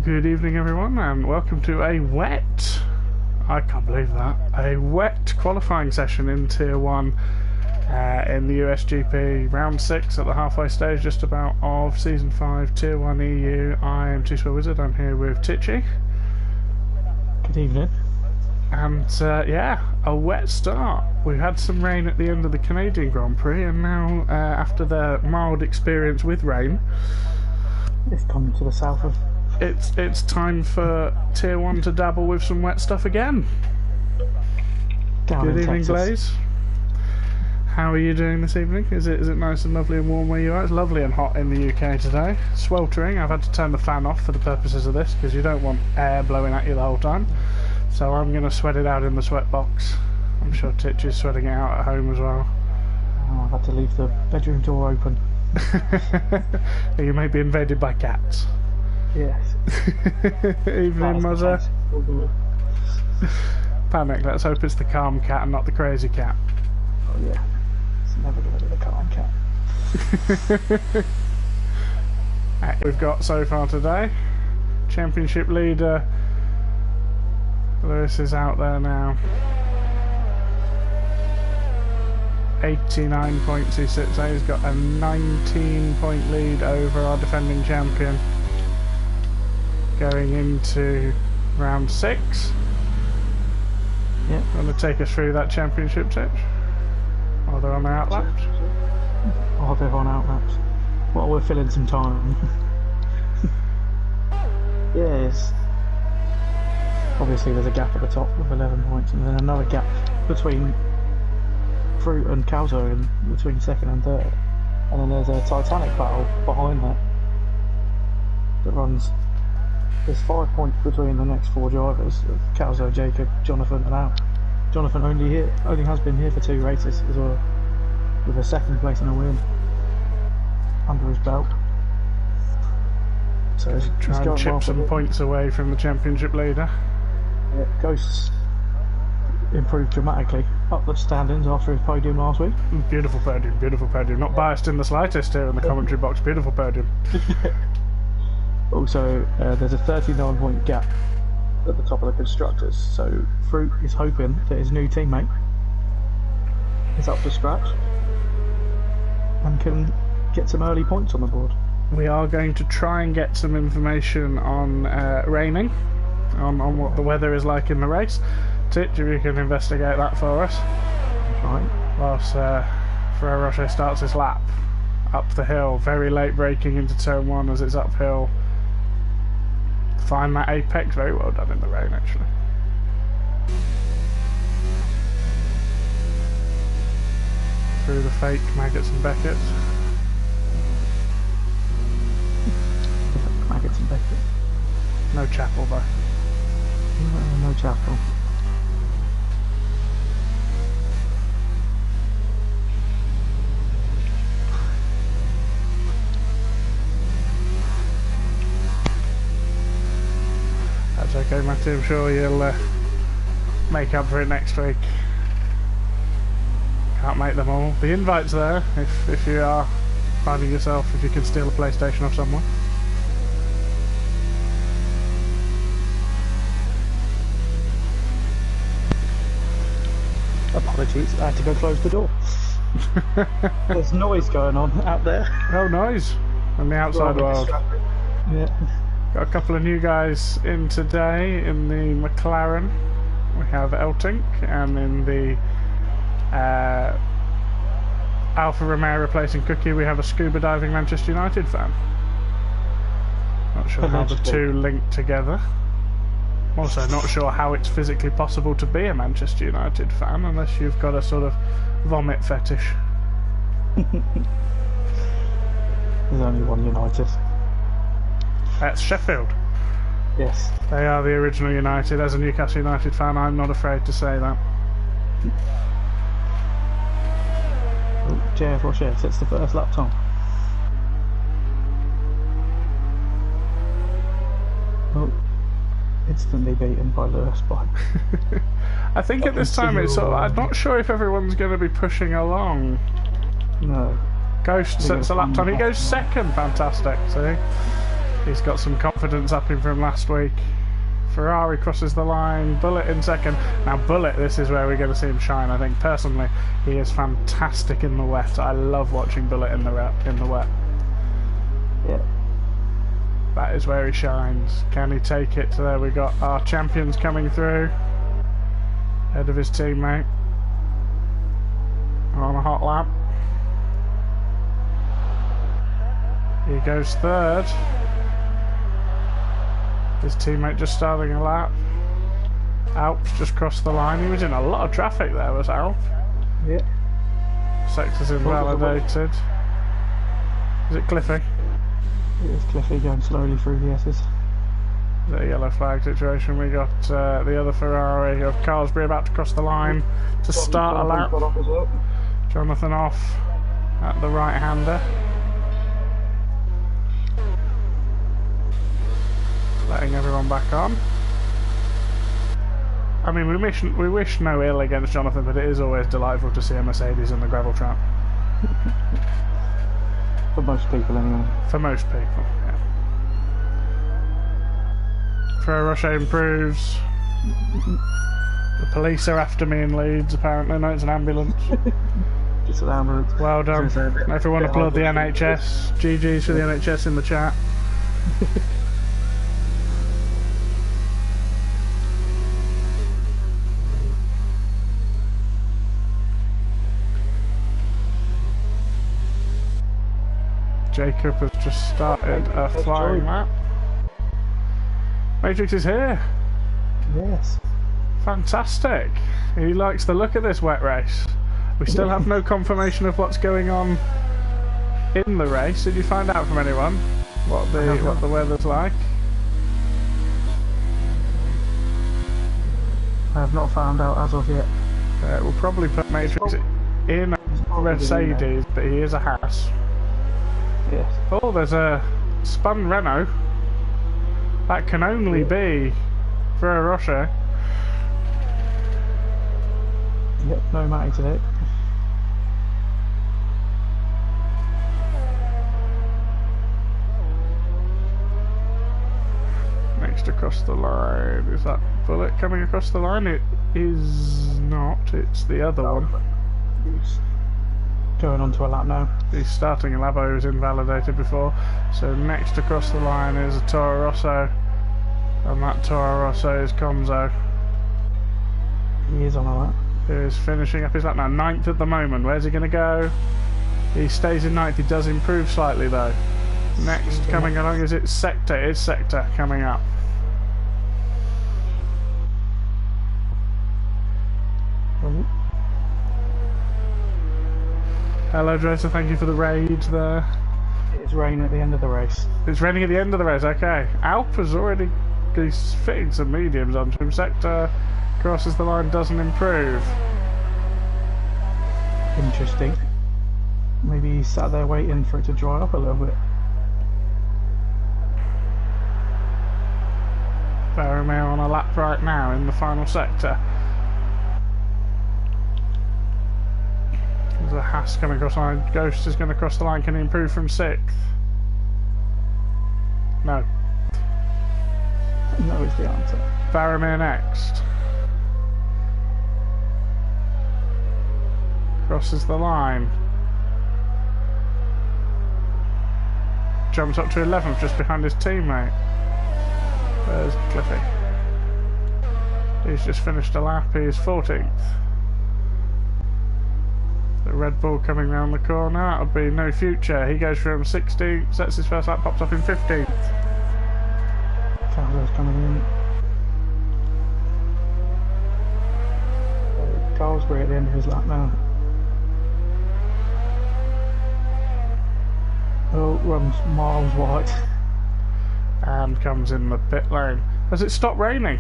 Good evening everyone and welcome to I can't believe that, a wet qualifying session in Tier 1 in the USGP Round 6 at the halfway stage just about of Season 5 Tier 1 EU. I am Two-Square Wizard, I'm here with Titchy. Good evening. And yeah, a wet start. We had some rain at the end of the Canadian Grand Prix and now after the mild experience with rain, It's coming to the south of... It's time for Tier 1 to dabble with some wet stuff again. down Good in evening, Texas. Glaze. How are you doing this evening? Is it nice and lovely and warm where you are? It's lovely and hot in the UK today. Sweltering. I've had to turn the fan off for the purposes of this because you don't want air blowing at you the whole time. So I'm going to sweat it out in the sweat box. I'm sure Titch is sweating it out at home as well. Oh, I've had to leave the bedroom door open. You may be invaded by cats. Yes. Evening, Muzzer. Oh Panic. Let's hope it's the calm cat and not the crazy cat. yeah. It's never going to be the calm cat. We've got so far today championship leader Lewis is out there now. 89 points he sits there. He's got a 19-point lead over our defending champion going into round 6. Yep. Want to take us through that championship, Titch? Or they're on their outlaps? Oh, they're on outlaps. Well, we're filling some time. Yes. Obviously there's a gap at the top with 11 points and then another gap between Fruit and Calzo in between second and third. And then there's a titanic battle behind that runs. There's 5 points between the next 4 drivers: Calzo, Jacob, Jonathan, and Al. Jonathan only has been here for 2 races as well, with a second place and a win under his belt. So he's Try and going chip well some points away from the championship leader. Yeah, Ghosts improved dramatically up the standings after his podium last week. Beautiful podium, beautiful podium. Not biased in the slightest here in the commentary box. Beautiful podium. Also, there's a 39-point gap at the top of the constructors, so Fruit is hoping that his new teammate is up to scratch and can get some early points on the board. We are going to try and get some information on raining, on what the weather is like in the race. Titch, if you can investigate that for us. Right. Whilst Ferrero Rocher starts his lap up the hill, very late braking into turn 1 as it's uphill. Find that apex, very well done in the rain actually. Through the fake maggots and Beckett's. Maggots and Beckett. No chapel though. No chapel. That's okay, Matthew. I'm sure you'll make up for it next week. Can't make them all. The invite's there if you are finding yourself, if you can steal a PlayStation off someone. Apologies, I had to go close the door. There's noise going on out there. Oh, noise from the outside world. Yeah. Got a couple of new guys in today in the McLaren. We have Eltink, and in the Alfa Romeo replacing Cookie, we have a scuba diving Manchester United fan. Not sure how the two link together. Also not sure how it's physically possible to be a Manchester United fan unless you've got a sort of vomit fetish. There's only one United. That's Sheffield. Yes. They are the original United. As a Newcastle United fan, I'm not afraid to say that. Oh, JF Rocher sets the first lap time. Oh, instantly beaten by Lewis by. I think at this time it's sort of, I'm not sure if everyone's going to be pushing along. No. Ghost sets a lap time. He goes second. Fantastic. See? He's got some confidence up him from last week. Ferrari crosses the line, Bullet in second. Now Bullet, this is where we're going to see him shine. I think personally he is fantastic in the wet. I love watching Bullet in the wet. Yeah. That is where he shines. Can he take it? There we got our champions coming through. Ahead of his teammate. On a hot lap. He goes third. His teammate just starting a lap. Alp's just crossed the line. He was in a lot of traffic there, was Alp. Yeah. Sector's invalidated. Is it Cliffy? It is Cliffy going slowly through the S's. Is it a yellow flag situation? We got the other Ferrari of Carsbury about to cross the line to start a lap. Jonathan off at the right-hander. Letting everyone back on. I mean, we wish no ill against Jonathan, but it is always delightful to see a Mercedes on the gravel trap. For most people, anyway. For most people, yeah. Ferrero Rocher improves. The police are after me in Leeds, apparently. No, it's an ambulance. Just an ambulance. Well done. Everyone applaud the NHS. GG's for the NHS in the chat. Jacob has just started a flying lap. Matrix is here. Yes. Fantastic. He likes the look of this wet race. We still have no confirmation of what's going on in the race. Did you find out from anyone what the weather's like? I have not found out as of yet. We'll probably put Matrix in a Mercedes, but he is a Haas. Yes. Oh, there's a spun Renault. That can only be Ferrero Rocher. Yep, no Matty today. Next across the line. Is that Bullet coming across the line? It is not. It's the other one. He's going on to a lap now. He's starting a lap. He was invalidated before. So next across the line is a Toro Rosso. And that Toro Rosso is Conzo. He is on a lap. Who is finishing up his lap now. 9th at the moment. Where's he going to go? He stays in 9th. He does improve slightly though. Next coming along is it Sector. It is Sector coming up. Oh. Hello Dresser, thank you for the raid there. It's raining at the end of the race. It's raining at the end of the race, okay. Alp has already, he's fitting some mediums onto him. Sector crosses the line, doesn't improve. Interesting. Maybe he sat there waiting for it to dry up a little bit. Barrymore on a lap right now in the final sector. There's a Haas coming across the line. Ghost is going to cross the line. Can he improve from 6th? No. No is the answer. Barrymore next. Crosses the line. Jumps up to 11th just behind his teammate. There's Cliffy. He's just finished a lap. He's 14th. The Red Bull coming round the corner. That'll be no future. He goes from 16th, sets his first lap, pops up in 15th. Carlos coming in. Carlsbury at the end of his lap now. Oh, runs miles wide. And comes in the pit lane. Has it stopped raining?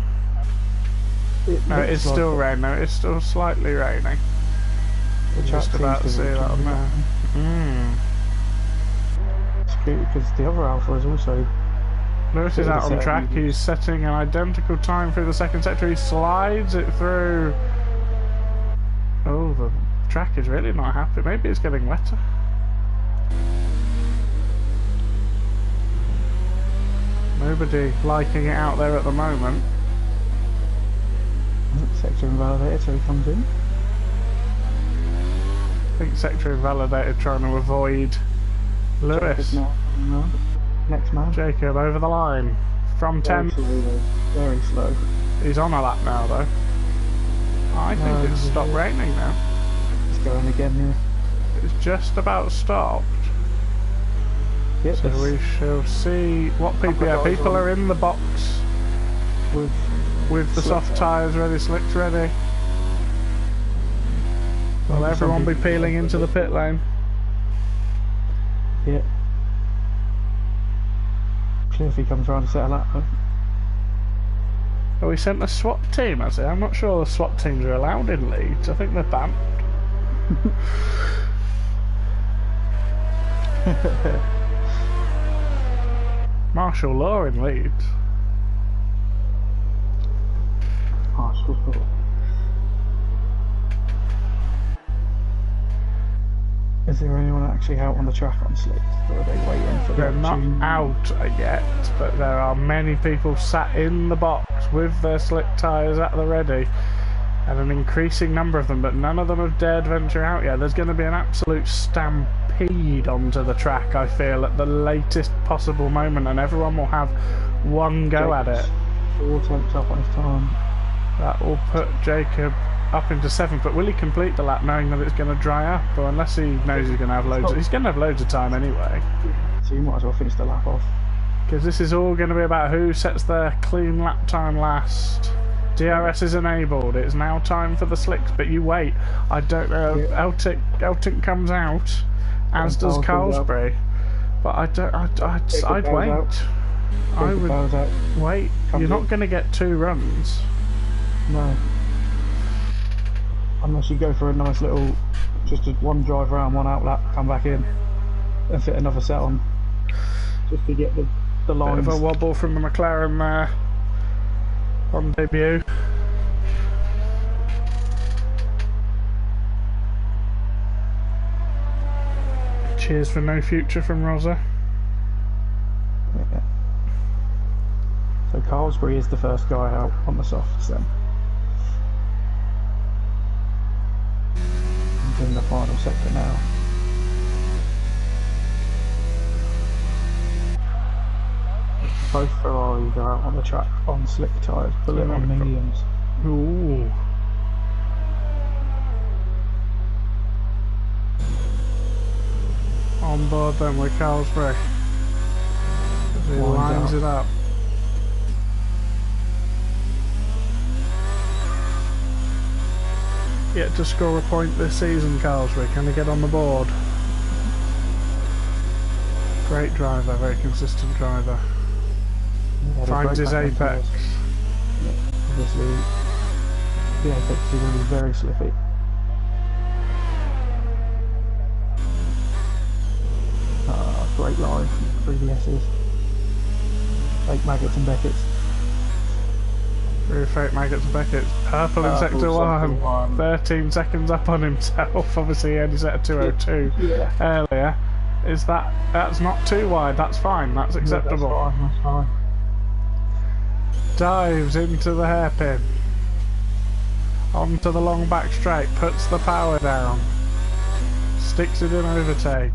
No, it is still raining. No, it's still slightly raining. Just about to see that on there. It's good because the other Alpha is also... Lewis is out on track. He's setting an identical time through the second sector. He slides it through. Oh, the track is really not happy. Maybe it's getting wetter. Nobody liking it out there at the moment. Sector invalidated, so he comes in. I think sector invalidated, trying to avoid Lewis. Next man. Jacob over the line. From 10. Very slow. He's on a lap now though. I think it's stopped raining now. It's going again, yeah. It's just about stopped. Yep, So we shall see what people. Yeah, people are in the box with the soft tyres ready, slicks ready. Will everyone be peeling into the pit lane? Yeah. Clear if he comes around to set a lap though. Oh, we sent a SWAT team, has he? I'm not sure the SWAT teams are allowed in Leeds. I think they're banned. Martial law in Leeds. Martial law. Is there anyone actually out on the track on slicks, or are they waiting for They're not out yet, but there are many people sat in the box with their slick tyres at the ready, and an increasing number of them, but none of them have dared venture out yet. There's going to be an absolute stampede onto the track, I feel, at the latest possible moment, and everyone will have one go at it. 4 tenths up on his time. That will put Jacob up into 7th, but will he complete the lap knowing that it's going to dry up, or unless he knows he's going to have loads he's going to have loads of time anyway, so you might as well finish the lap off, because this is all going to be about who sets their clean lap time last. DRS is enabled. It's now time for the slicks, but you wait. I don't know. Eltic comes out, as does Carlsbury, but I'd wait. I would wait. You're not going to get 2 runs. No. Unless you go for a nice little, just a one drive round, one out lap, come back in, and fit another set on, just to get the lines. Bit of a wobble from the McLaren there on debut. Cheers for no future from Rosa. Yeah. So Carlsbury is the first guy out on the softs then. In the final sector now. Both Ferraris are out on the track on slick tyres, bullet on mediums. Ooh. On board then with Carlsbury. He lines it up. Yet to score a point this season, Carlsbury. Can he get on the board? Great driver, very consistent driver. Yeah, finds his apex. Yeah, obviously, the apex is going to be very slippy. Great line from 3DS's. Fake Maggots and Beckett's. Through fake Maggots and Beckett's. Purple in sector 1. 13 seconds up on himself. Obviously he only set a 202 earlier. That's not too wide, that's fine, that's acceptable. Yeah, that's fine. Dives into the hairpin. Onto the long back straight, puts the power down. Sticks it in overtake.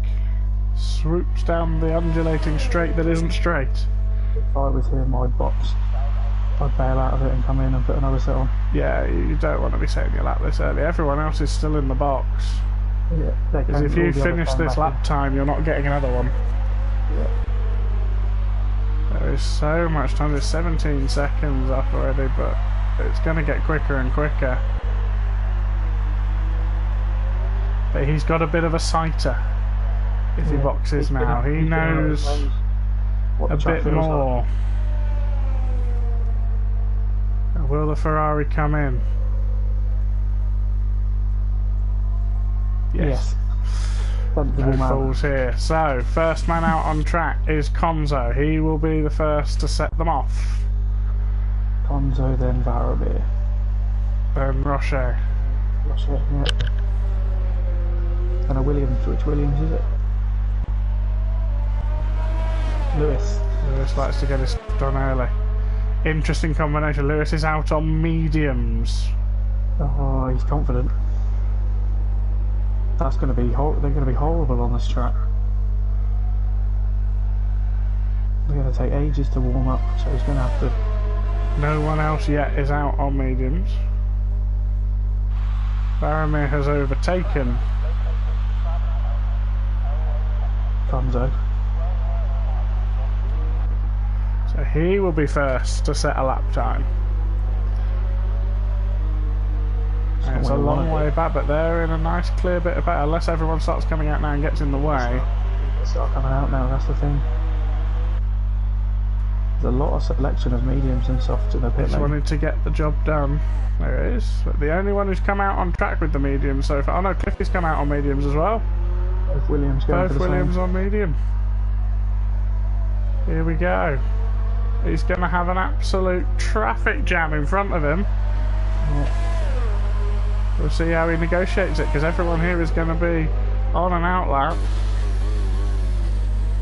Swoops down the undulating straight that isn't straight. If I was here, my box, I'd bail out of it and come in and put another set on. Yeah, you don't want to be setting your lap this early. Everyone else is still in the box. Yeah, because if you finish this lap time, you're not getting another one. Yeah. There is so much time. There's 17 seconds up already, but it's going to get quicker and quicker. But he's got a bit of a sighter if he boxes now. He knows a bit more. Like. Will the Ferrari come in? Yes. No fools here. So, first man out on track is Conzo. He will be the first to set them off. Conzo, then Varabir. Then Roche. Roche, yeah. And a Williams. Which Williams is it? Lewis. Lewis likes to get his done early. Interesting combination. Lewis is out on mediums. Oh, he's confident. That's going to be they're going to be horrible on this track. They're going to take ages to warm up, so he's going to have to... No one else yet is out on mediums. Baromir has overtaken Gonzo. So he will be first to set a lap time. And it's a long way back, but they're in a nice clear bit of back, unless everyone starts coming out now and gets in the way. Start coming out now, that's the thing. There's a lot of selection of mediums and softs in the pit lane. Just wanted to get the job done. There it is. But the only one who's come out on track with the mediums so far. Oh no, Cliffy's come out on mediums as well. Both Williams going Both for the Williams same. on medium. Here we go. He's going to have an absolute traffic jam in front of him. Yeah. We'll see how he negotiates it, because everyone here is going to be on and out lap.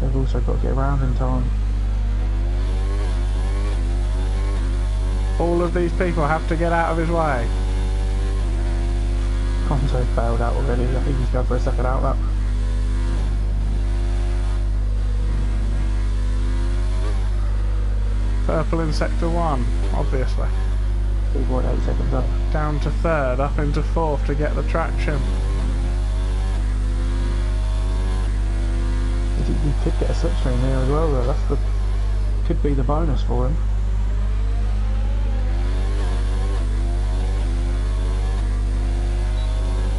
They've also got to get around in time. All of these people have to get out of his way. Gonzo bailed out already. I think he's going for a second out lap. Purple in sector 1, obviously. 2.8 seconds up. Down to third, up into fourth to get the traction. He could get a slipstream here as well though. That's the... could be the bonus for him.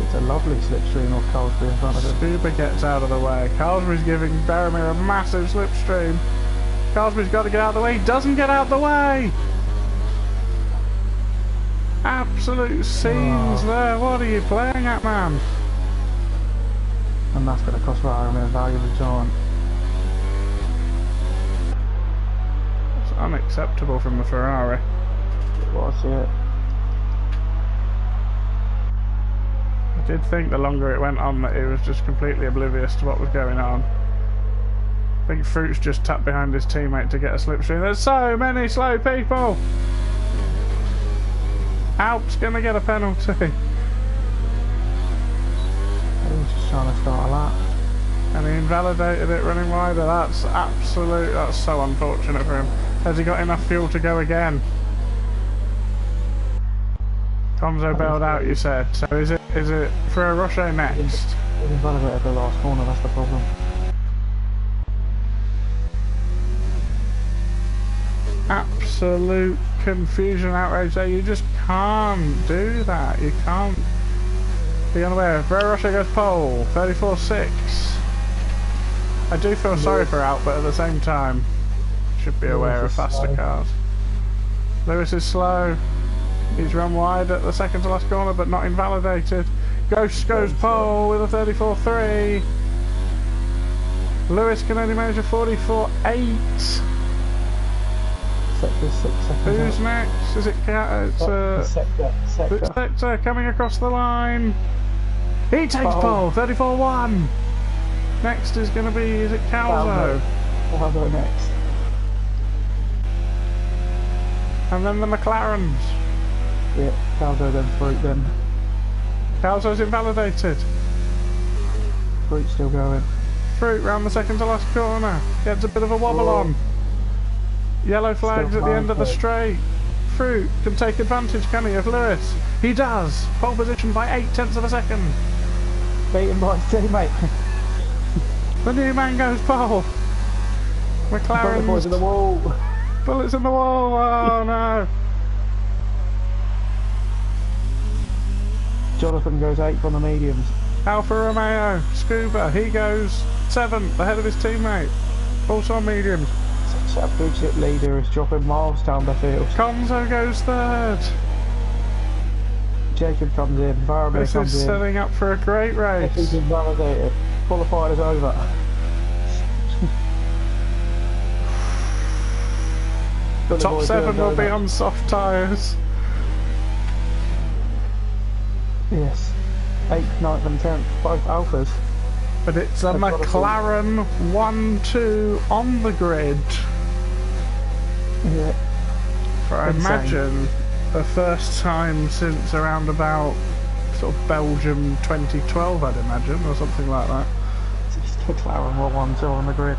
It's a lovely slipstream off Carlsbury in front of him. Scuba gets out of the way. Carlsbury's giving Baromir a massive slipstream. Carlsbury's got to get out of the way. He doesn't get out of the way! Absolute scenes there. What are you playing at, man? And that's going to cost Baromir a valuable time. It's unacceptable from the Ferrari. Well, I see it. I did think the longer it went on that he was just completely oblivious to what was going on. I think Fruit's just tapped behind his teammate to get a slipstream. There's so many slow people! Alp's gonna get a penalty. He was just trying to start a lap. And he invalidated it running wider. That's so unfortunate for him. Has he got enough fuel to go again? Gonzo bailed out, you said. So is it Ferrero Rocher next? He's invalidated the last corner, that's the problem. Absolute confusion, outrage there. You just can't do that. You can't be unaware. Ferrero Rocher goes pole, 34.6. I do feel sorry for Alp, but at the same time, should be aware of faster cars. Lewis is slow. He's run wide at the second to last corner, but not invalidated. Ghost goes pole with a 34.3. Lewis can only manage a 44.8. Sector 6 seconds. Who's out. next? Is it Sector coming across the line? He takes pole, 34.1. Next is going to be, is it Calzo? Calzo next. And then the McLarens. Yeah, Calzo then Fruit then. Calzo's invalidated. Fruit still going. Fruit round the second to last corner. Gets a bit of a wobble on. Yellow flags Still at the end of the fine. straight. Fruit can take advantage, can he, of Lewis? He does. Pole position by 0.8 of a second. Beaten by his teammate. The new man goes pole. McLaren. Bullets in the wall. Bullets in the wall. Oh no. Jonathan goes 8th on the mediums. Alfa Romeo. Scuba. He goes 7th, ahead of his teammate. Also on mediums. Championship leader is dropping miles down the field. Gonzo goes 3rd. Jacob comes in. Baromir This comes is in. setting up for a great race. He's invalidated. Qualified is over. The top 7 will be on soft tyres. Yes. 8th, 9th and 10th, both Alphas. But it's a McLaren 1-2 on the grid. Yeah. For I Insane. imagine the first time since around about sort of Belgium 2012, I'd imagine, or something like that. It's McLaren 1-1 2 on the grid.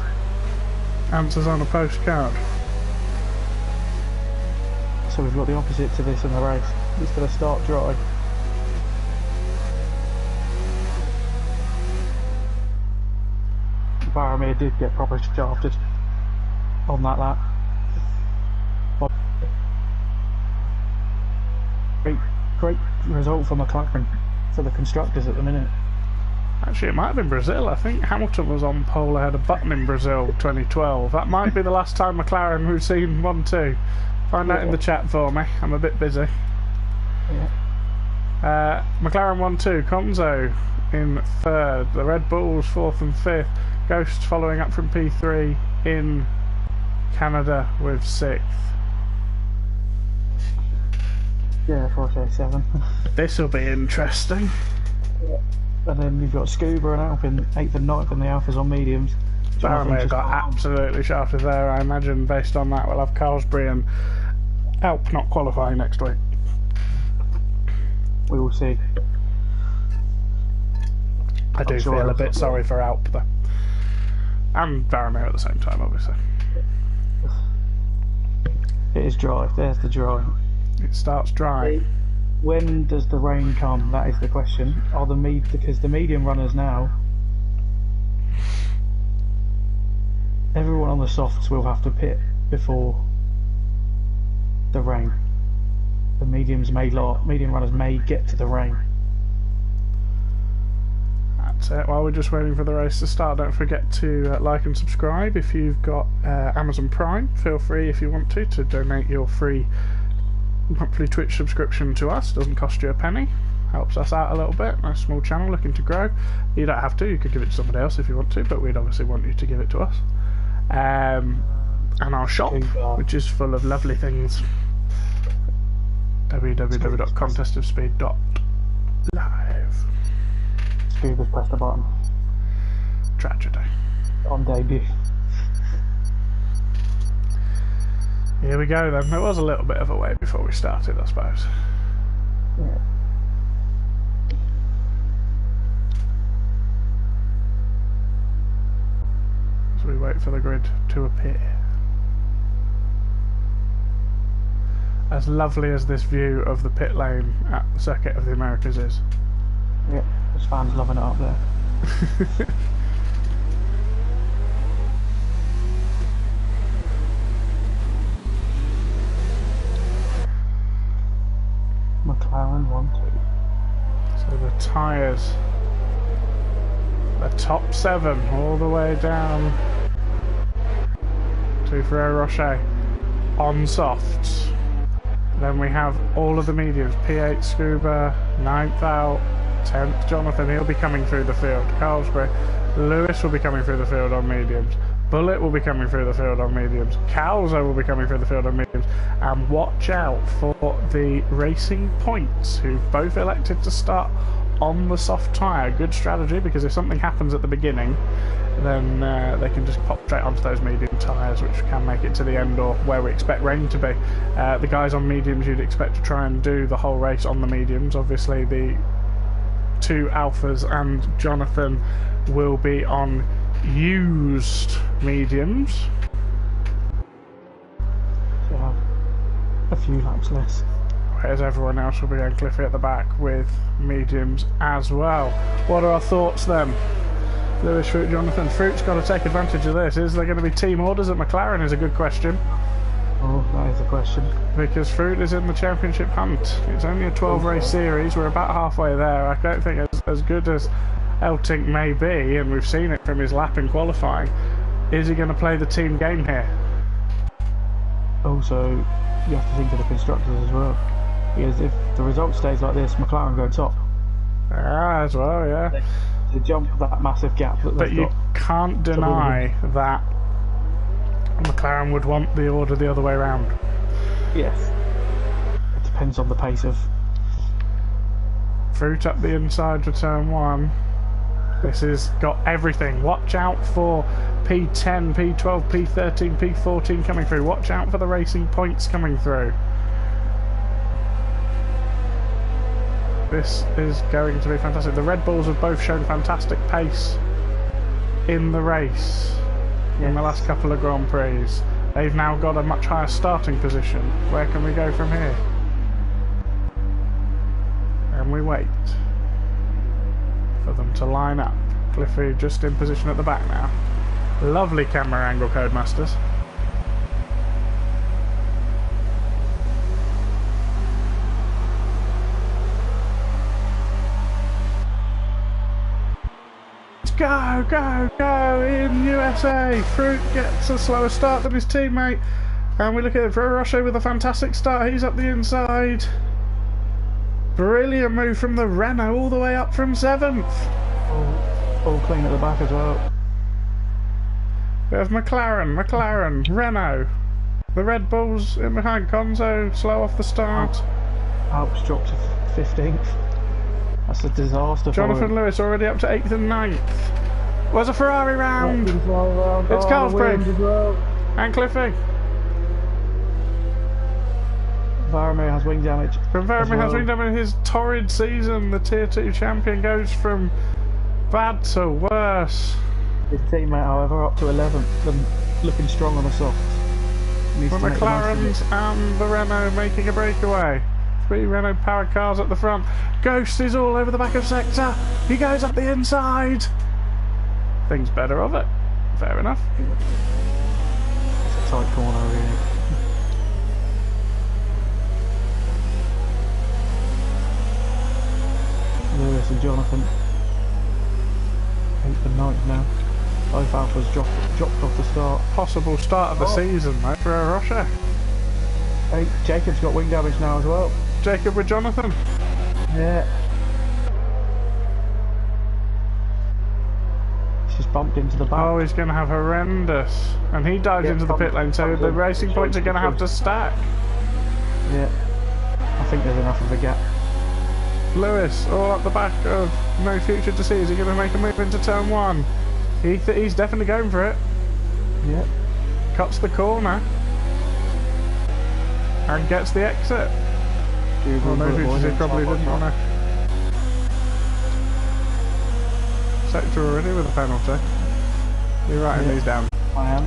Answers on a postcard. So we've got the opposite to this in the race. It's going to start dry. Baromir did get properly shafted on that lap. Great result for McLaren for the constructors at the minute. Actually, it might have been Brazil. I think Hamilton was on pole ahead of Button in Brazil 2012. That might be the last time McLaren we've seen 1-2. Find out in the chat for me. I'm a bit busy. Yeah. McLaren 1-2. Conzo in third. The Red Bulls fourth and fifth. Ghost following up from P3 in Canada with sixth. Yeah, 4.7. This will be interesting. Yeah. And then you've got Scuba and Alpine 8th and 9th, and the Alphas on mediums. Baromir got absolutely shafted there. I imagine based on that we'll have Carlsbury and Alp not qualifying next week. We will see. I do feel a bit sorry for Alp though. And Baromir at the same time, obviously. It is dry. There's the dry. It starts dry. When does the rain come? That is the question. Because the medium runners now, everyone on the softs will have to pit before the rain. The medium runners may get to the rain. That's it. While we're just waiting for the race to start, don't forget to like and subscribe. If you've got Amazon Prime, feel free if you want to donate your free monthly Twitch subscription to us. Doesn't cost you a penny. Helps us out a little bit. Nice small channel looking to grow. You don't have to. You could give it to somebody else if you want to, but we'd obviously want you to give it to us. And our shop, which is full of lovely things. www.contestofspeed.live. Scuba's pressed the button. Tragedy. On debut. Here we go then. There was a little bit of a wait before we started, I suppose. Yeah. As we wait for the grid to appear. As lovely as this view of the pit lane at the Circuit of the Americas is. Yeah, there's fans loving it up there. McLaren 1-2. So the tyres, the top 7 all the way down to Ferrero Rocher on softs. Then we have all of the mediums. P8 Scuba, 9th out, 10th Jonathan, he'll be coming through the field. Carlsbury, Lewis will be coming through the field on mediums. Bullet will be coming through the field on mediums. Calzo will be coming through the field on mediums. And watch out for the Racing Points, who've both elected to start on the soft tyre. Good strategy, because if something happens at the beginning, then they can just pop straight onto those medium tyres, which can make it to the end or where we expect rain to be. The guys on mediums you'd expect to try and do the whole race on the mediums. Obviously the 2 Alphas and Jonathan will be on used mediums. So a few laps less. Whereas everyone else will be going Cliffy at the back with mediums as well. What are our thoughts then? Lewis, Fruit, Jonathan. Fruit's got to take advantage of this. Is there going to be team orders at McLaren is a good question. Oh, that is a question. Because Fruit is in the championship hunt. It's only a 12 race series. We're about halfway there. I don't think as good as Eltink may be, and we've seen it from his lap in qualifying. Is he going to play the team game here? Also, you have to think of the constructors as well. Because if the result stays like this, McLaren go top. Ah, as well, yeah. To jump that massive gap that but you can't deny that McLaren would want the order the other way around. Yes. It depends on the pace of... Fruit up the inside to turn 1. This has got everything. Watch out for P10, P12, P13, P14 coming through. Watch out for the racing points coming through. This is going to be fantastic. The Red Bulls have both shown fantastic pace in the race in the last couple of Grand Prix. They've now got a much higher starting position. Where can we go from here? And we wait for them to line up. Cliffy just in position at the back now. Lovely camera angle, Codemasters. Go, go, go in USA. Fruit gets a slower start than his teammate. And we look at Roche with a fantastic start. He's up the inside. Brilliant move from the Renault all the way up from 7th. All clean at the back as well. There's McLaren, Renault. The Red Bulls in behind. Conzo slow off the start. Alps dropped to 15th. That's a disaster. Jonathan Lewis already up to 8th and 9th. Was a Ferrari round. It's Carlsbrig well. and Cliffy. Varamir has wing damage. From Varamir has wing damage. His torrid season, the Tier 2 champion, goes from bad to worse. His teammate, however, up to 11th and looking strong on the softs. The McLarens and the Renault making a breakaway. 3 Renault powered cars at the front. Ghost is all over the back of sector. He goes up the inside. Thinks better of it. Fair enough. It's a tight corner over here. Lewis and Jonathan. 8th and 9th now. Both Alphas dropped off the start. Possible start of the season, mate, for Roche. Hey, Jacob's got wing damage now as well. Jacob with Jonathan. Yeah. He's just bumped into the back. Oh, he's going to have horrendous. And he dives into the pit lane, so the racing points are going to have to stack. Yeah. I think there's enough of a gap. Lewis, all up the back of No Future to See. Is he going to make a move into turn 1? He's definitely going for it. Yeah. Cuts the corner. And gets the exit. Well, No Future he probably didn't want to. Sector already with a penalty. You're writing these down. I am.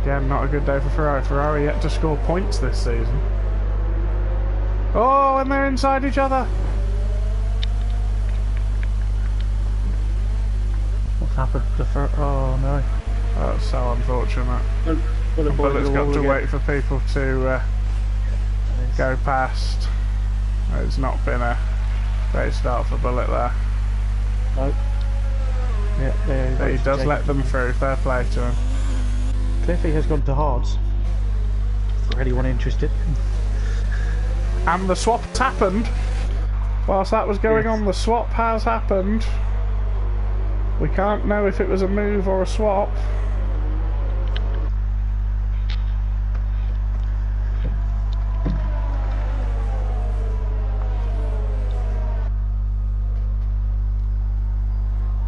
Again, not a good day for Ferrari. Ferrari yet to score points this season. Oh, and they're inside each other. What's happened to oh no. That's so unfortunate. Bullet's got to wait for people to go past. It's not been a great start for Bullet there. Nope. Yeah, but he does let them through. Fair play to him. Cliffy has gone to hards. For anyone interested. And the swap has happened. Whilst that was going on, the swap has happened. We can't know if it was a move or a swap.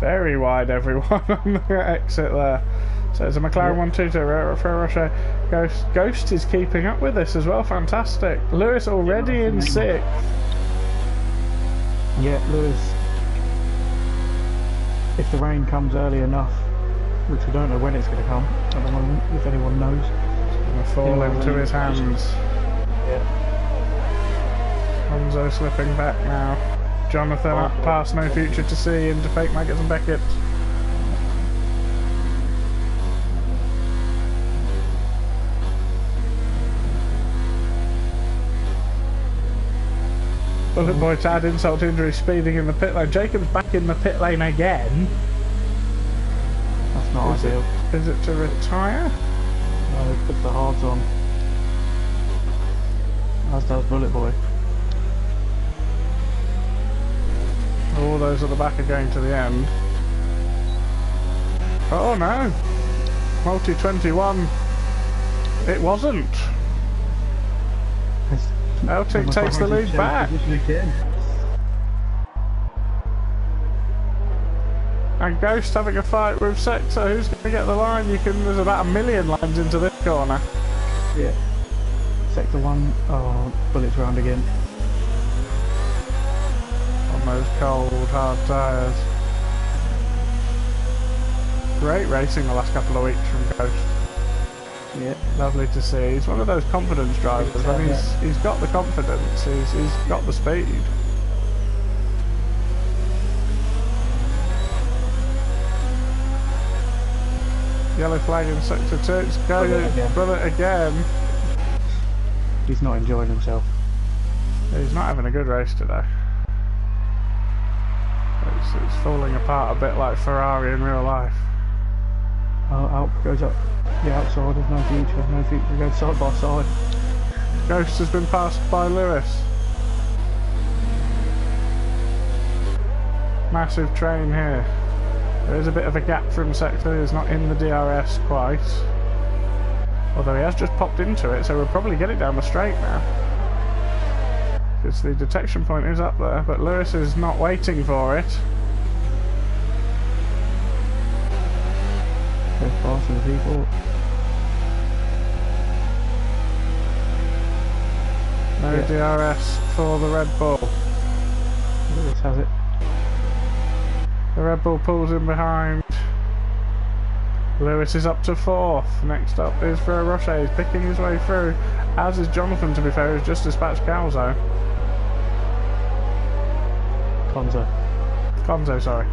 Very wide, everyone, on the exit there. So it's a McLaren 1-2 to Roche. Ghost is keeping up with this as well. Fantastic. Lewis already in 6th. Yeah, Lewis. If the rain comes early enough, which we don't know when it's going to come at the moment, if anyone knows. It's going to fall into his hands. Yeah. Conzo slipping back now. Jonathan up past No Future to See into Fake Maggots and Beckett. Bullet Boy to add insult to injury, speeding in the pit lane. Jacob's back in the pit lane again. That's not ideal. Is it to retire? No, they put the hards on. As does Bullet Boy. All those at the back are going to the end. Oh no! Multi 21. It wasn't. Eltic takes the lead back. and Ghost having a fight with Sector. Who's going to get the line? There's about 1 million lines into this corner. Yeah. Sector 1. Oh, bullets round again. On those cold, hard tyres. Great racing the last couple of weeks from Ghost. Yeah. Lovely to see. He's one of those confidence drivers. I mean, he's got the confidence. He's got the speed. Yellow flag in sector 2. It's brother again. He's not enjoying himself. He's not having a good race today. It's falling apart a bit like Ferrari in real life. Oh, out goes up. The outside, there's no future. No future. Goes side by side. Ghost has been passed by Lewis. Massive train here. There is a bit of a gap from sector. He's not in the DRS quite. Although he has just popped into it, so we'll probably get it down the straight now. Because the detection point is up there, but Lewis is not waiting for it. Goes faster than people. No DRS for the Red Bull. Lewis has it. The Red Bull pulls in behind. Lewis is up to 4th. Next up is Rocher. He's picking his way through, as is Jonathan, to be fair, who's just dispatched Calzo. Conzo, sorry.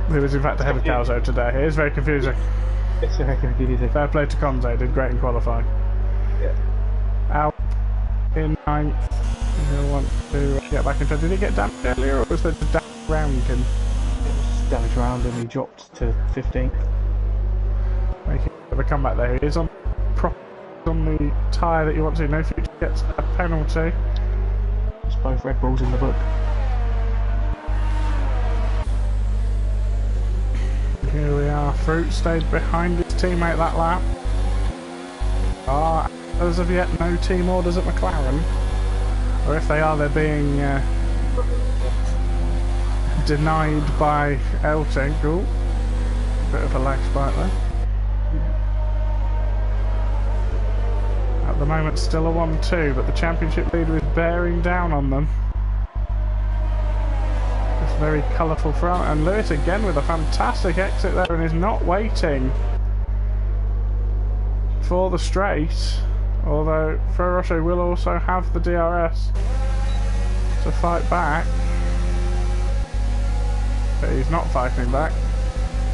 He was in fact ahead of Calzo today. It is very confusing. It's very confusing. Fair play to Conzo, did great in qualifying. Yeah. Out in 9th. He'll want to get back into. Did he get damaged earlier, or was there damage around him? It was damage round and he dropped to 15th. Making a comeback there. He is on the tyre that you want to. No future gets a penalty. It's both Red Bulls in the book. Here we are. Fruit stayed behind his teammate that lap. As of yet, no team orders at McLaren. Or if they are, they're being denied by Elting. Ooh, bit of a lag spike there. At the moment, still a 1-2, but the championship leader is bearing down on them. It's very colourful front, and Lewis again with a fantastic exit there, and is not waiting for the straight. Although Ferroccio will also have the DRS to fight back. But he's not fighting back.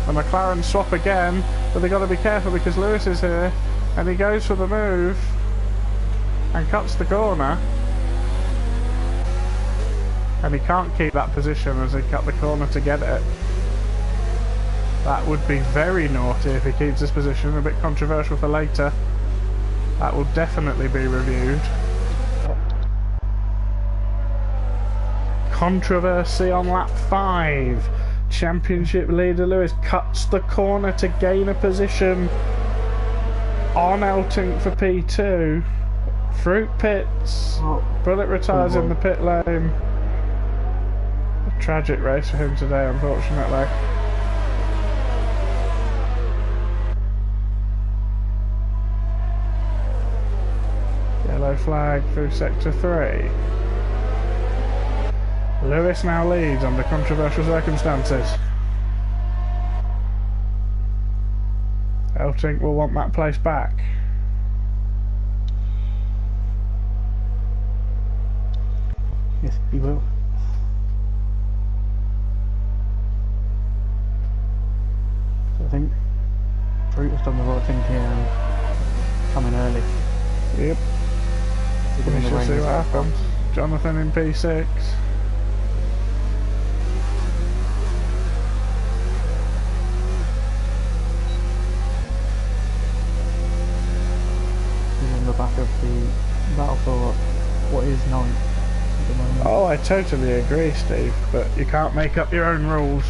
The McLaren swap again, but they've got to be careful because Lewis is here and he goes for the move and cuts the corner. And he can't keep that position as he cut the corner to get it. That would be very naughty if he keeps this position, a bit controversial for later. That will definitely be reviewed. Controversy on lap 5. Championship leader Lewis cuts the corner to gain a position on Elting for P2. Fruit pits. Bullet retires in the pit lane. A tragic race for him today, unfortunately. Yellow flag through sector 3. Lewis now leads under controversial circumstances. Elting will want that place back. Yes, he will. So I think Fruit has done the right thing here and coming early. Yep. We shall see what happens. Jonathan in P6. He's on the back of the battle for what is 9th at the moment. Oh, I totally agree, Steve, but you can't make up your own rules.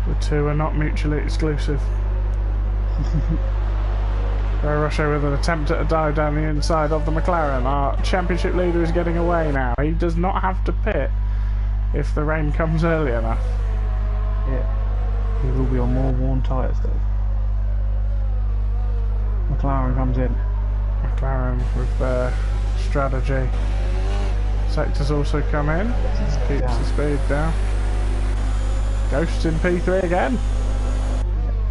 The two are not mutually exclusive. Roche with an attempt at a dive down the inside of the McLaren. Our championship leader is getting away now. He does not have to pit if the rain comes early enough. Yeah. He will be on more worn tyres though. McLaren comes in. McLaren with their strategy. Sector's also come in. Keeps the speed down. Ghosts in P3 again.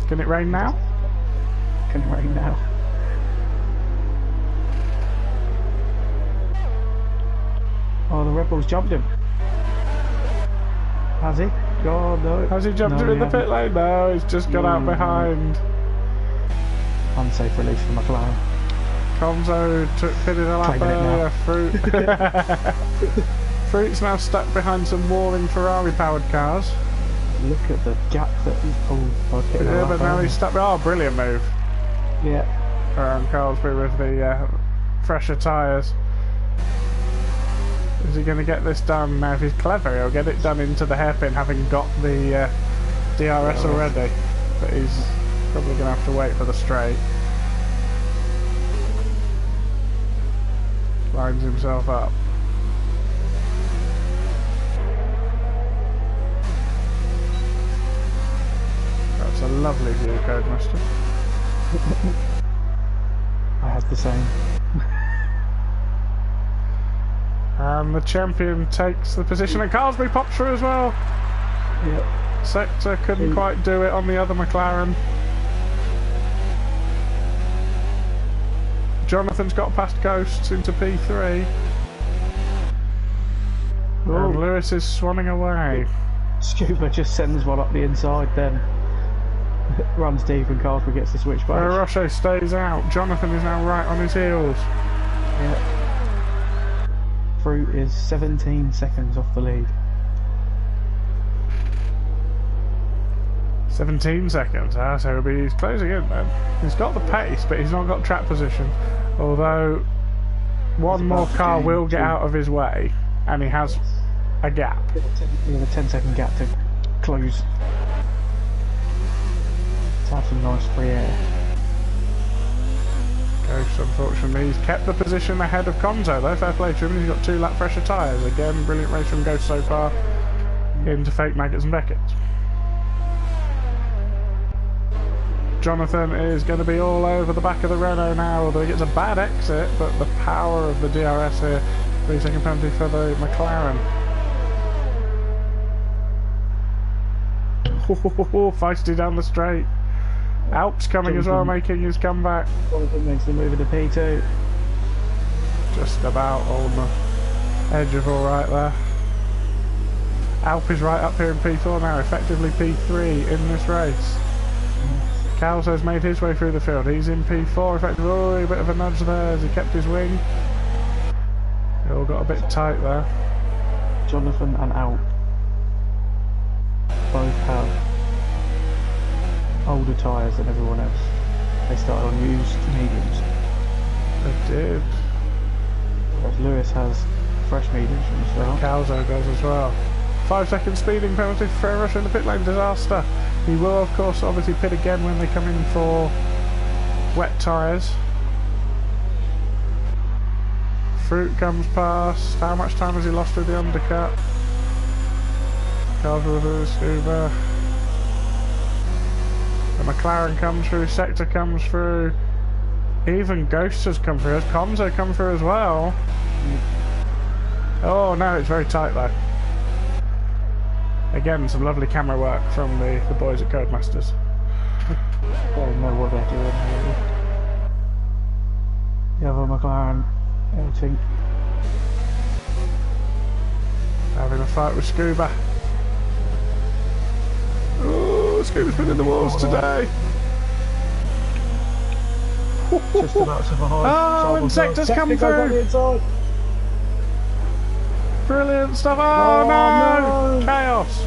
Can it rain now? Can it rain now? Oh, the Red Bull's jumped him. Has he? God, no. Has he jumped him in the pit lane? No, he's just got out behind. Unsafe release for McLaren. Conzo pitted a lap earlier. Fruit. Fruit's now stuck behind some warring Ferrari powered cars. Look at the gap that he's pulled by pitting Yeah, but now he's stuck. Oh, brilliant move. Yeah. Around Carlsbury with the fresher tyres. Is he going to get this done? Now if he's clever he'll get it done into the hairpin having got the DRS already, but he's probably going to have to wait for the straight. Lines himself up. That's a lovely view, Codemaster. I had the same. And the champion takes the position, and Carlsbury pops through as well. Yep. Sector couldn't quite do it on the other McLaren. Jonathan's got past Ghosts into P3. Oh. And Lewis is swanning away. Scuba just sends one up the inside, then runs deep, and Carlsbury gets the switch back. Roche stays out. Jonathan is now right on his heels. Yep. Fruit is 17 seconds off the lead. 17 seconds, so he's closing in then. He's got the pace, but he's not got track position. Although, one more car will get out of his way, and he has a gap. We have a 10-second gap to close. To have some nice free air. Ghost, unfortunately, he's kept the position ahead of Conzo though. Fair play to him, he's got 2 lap fresher tyres. Again, brilliant race from Ghost so far into fake Maggots and Beckett. Jonathan is going to be all over the back of the Renault now, although he gets a bad exit, but the power of the DRS here. 3-second penalty for the McLaren. Feisty down the straight. Alp's coming as well, making his comeback. Jonathan makes the move into P2. Just about on the edge of alright there. Alp is right up here in P4 now, effectively P3 in this race. Calzo's made his way through the field. He's in P4, effectively. Oh, a bit of a nudge there as he kept his wing. It all got a bit tight there. Jonathan and Alp both have older tyres than everyone else. They started on used mediums. They did. Whereas Lewis has fresh mediums from the start. Calzo does as well. 5-second speeding penalty for Russia in the pit lane. Disaster. He will, of course, obviously pit again when they come in for wet tyres. Fruit comes past. How much time has he lost with the undercut? Calzo with the scuba. The McLaren comes through, Sector comes through, even Ghost has come through, has Conzo come through as well? Oh no, it's very tight though. Again, some lovely camera work from the boys at Codemasters. They know what they're doing really. The other McLaren, I think. Having a fight with Scuba. Oh, Scuba's been in the walls today. Just about to behind. Oh, and Sector's come through. Brilliant stuff. Oh, no. Chaos.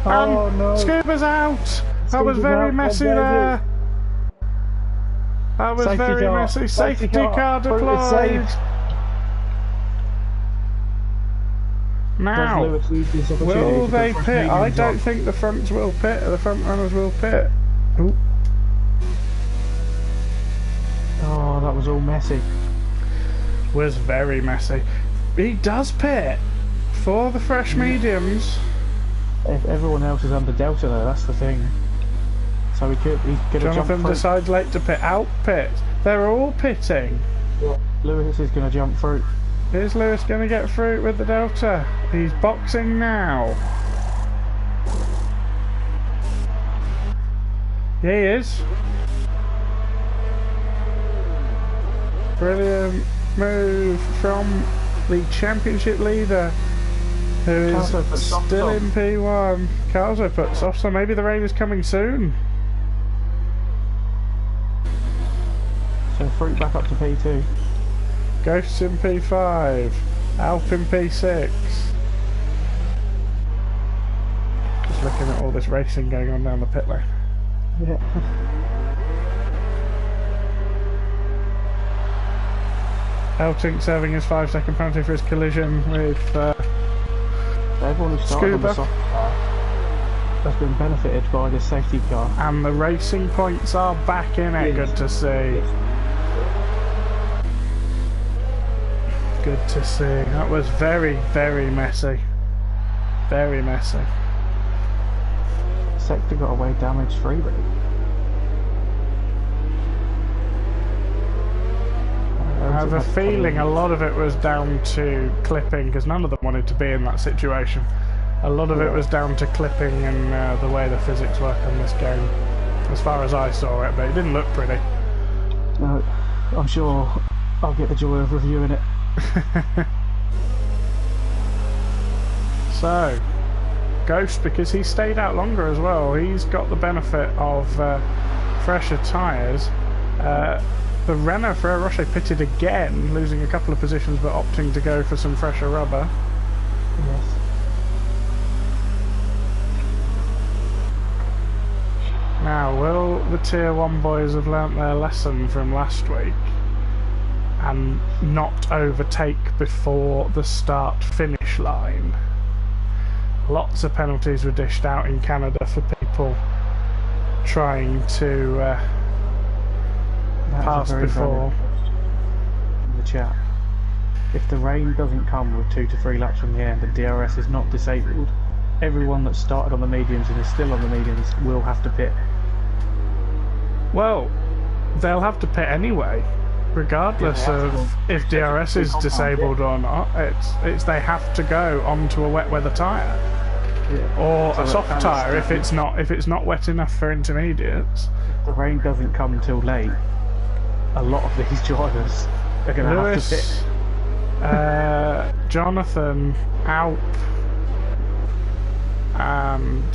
Oh And no. Scuba's out. That was very messy there. That was very messy. Safety car deployed. Now, will they pit? I don't think the fronts will pit. The front runners will pit. Ooh. that was all messy. Was very messy. He does pit for the fresh mediums. If everyone else is under Delta though, that's the thing. So he could have Jonathan decides late to pit. Out pit. They're all pitting. Yeah, Lewis is going to jump through. Is Lewis going to get through with the Delta? He's boxing now. Yeah, he is. Brilliant move from the championship leader, who is still in P1. Calzo puts off, so maybe the rain is coming soon. So Fruit back up to P2. Ghosts in P5. Alp in P6. Just looking at all this racing going on down the pit lane. Yeah. Eltink serving his 5-second penalty for his collision with Everyone who started on the soft car has been benefited by this safety car. And the racing points are back in it. Yes. Good to see. Yes. Good to see. That was very, very messy. Very messy. Sector got away damage free, really. I have a feeling a lot of it was down to clipping, because none of them wanted to be in that situation. A lot of it was down to clipping and the way the physics work on this game, as far as I saw it, but it didn't look pretty. No, I'm sure I'll get the joy of reviewing it. So, Ghost, because he stayed out longer as well, he's got the benefit of fresher tyres. The Renault Ferrero Rocher pitted again, losing a couple of positions but opting to go for some fresher rubber. Yes. Now, will the Tier 1 boys have learnt their lesson from last week and not overtake before the start-finish line? Lots of penalties were dished out in Canada for people trying to pass before. In the chat, if the rain doesn't come with 2 to 3 laps from the end and DRS is not disabled, everyone that started on the mediums and is still on the mediums will have to pit. Well, they'll have to pit anyway, regardless of if DRS is disabled or not. It's they have to go onto a wet weather tyre, or a soft tyre if it's not wet enough for intermediates. If the rain doesn't come until late, a lot of these drivers are going to have to pit. Jonathan, Alp, and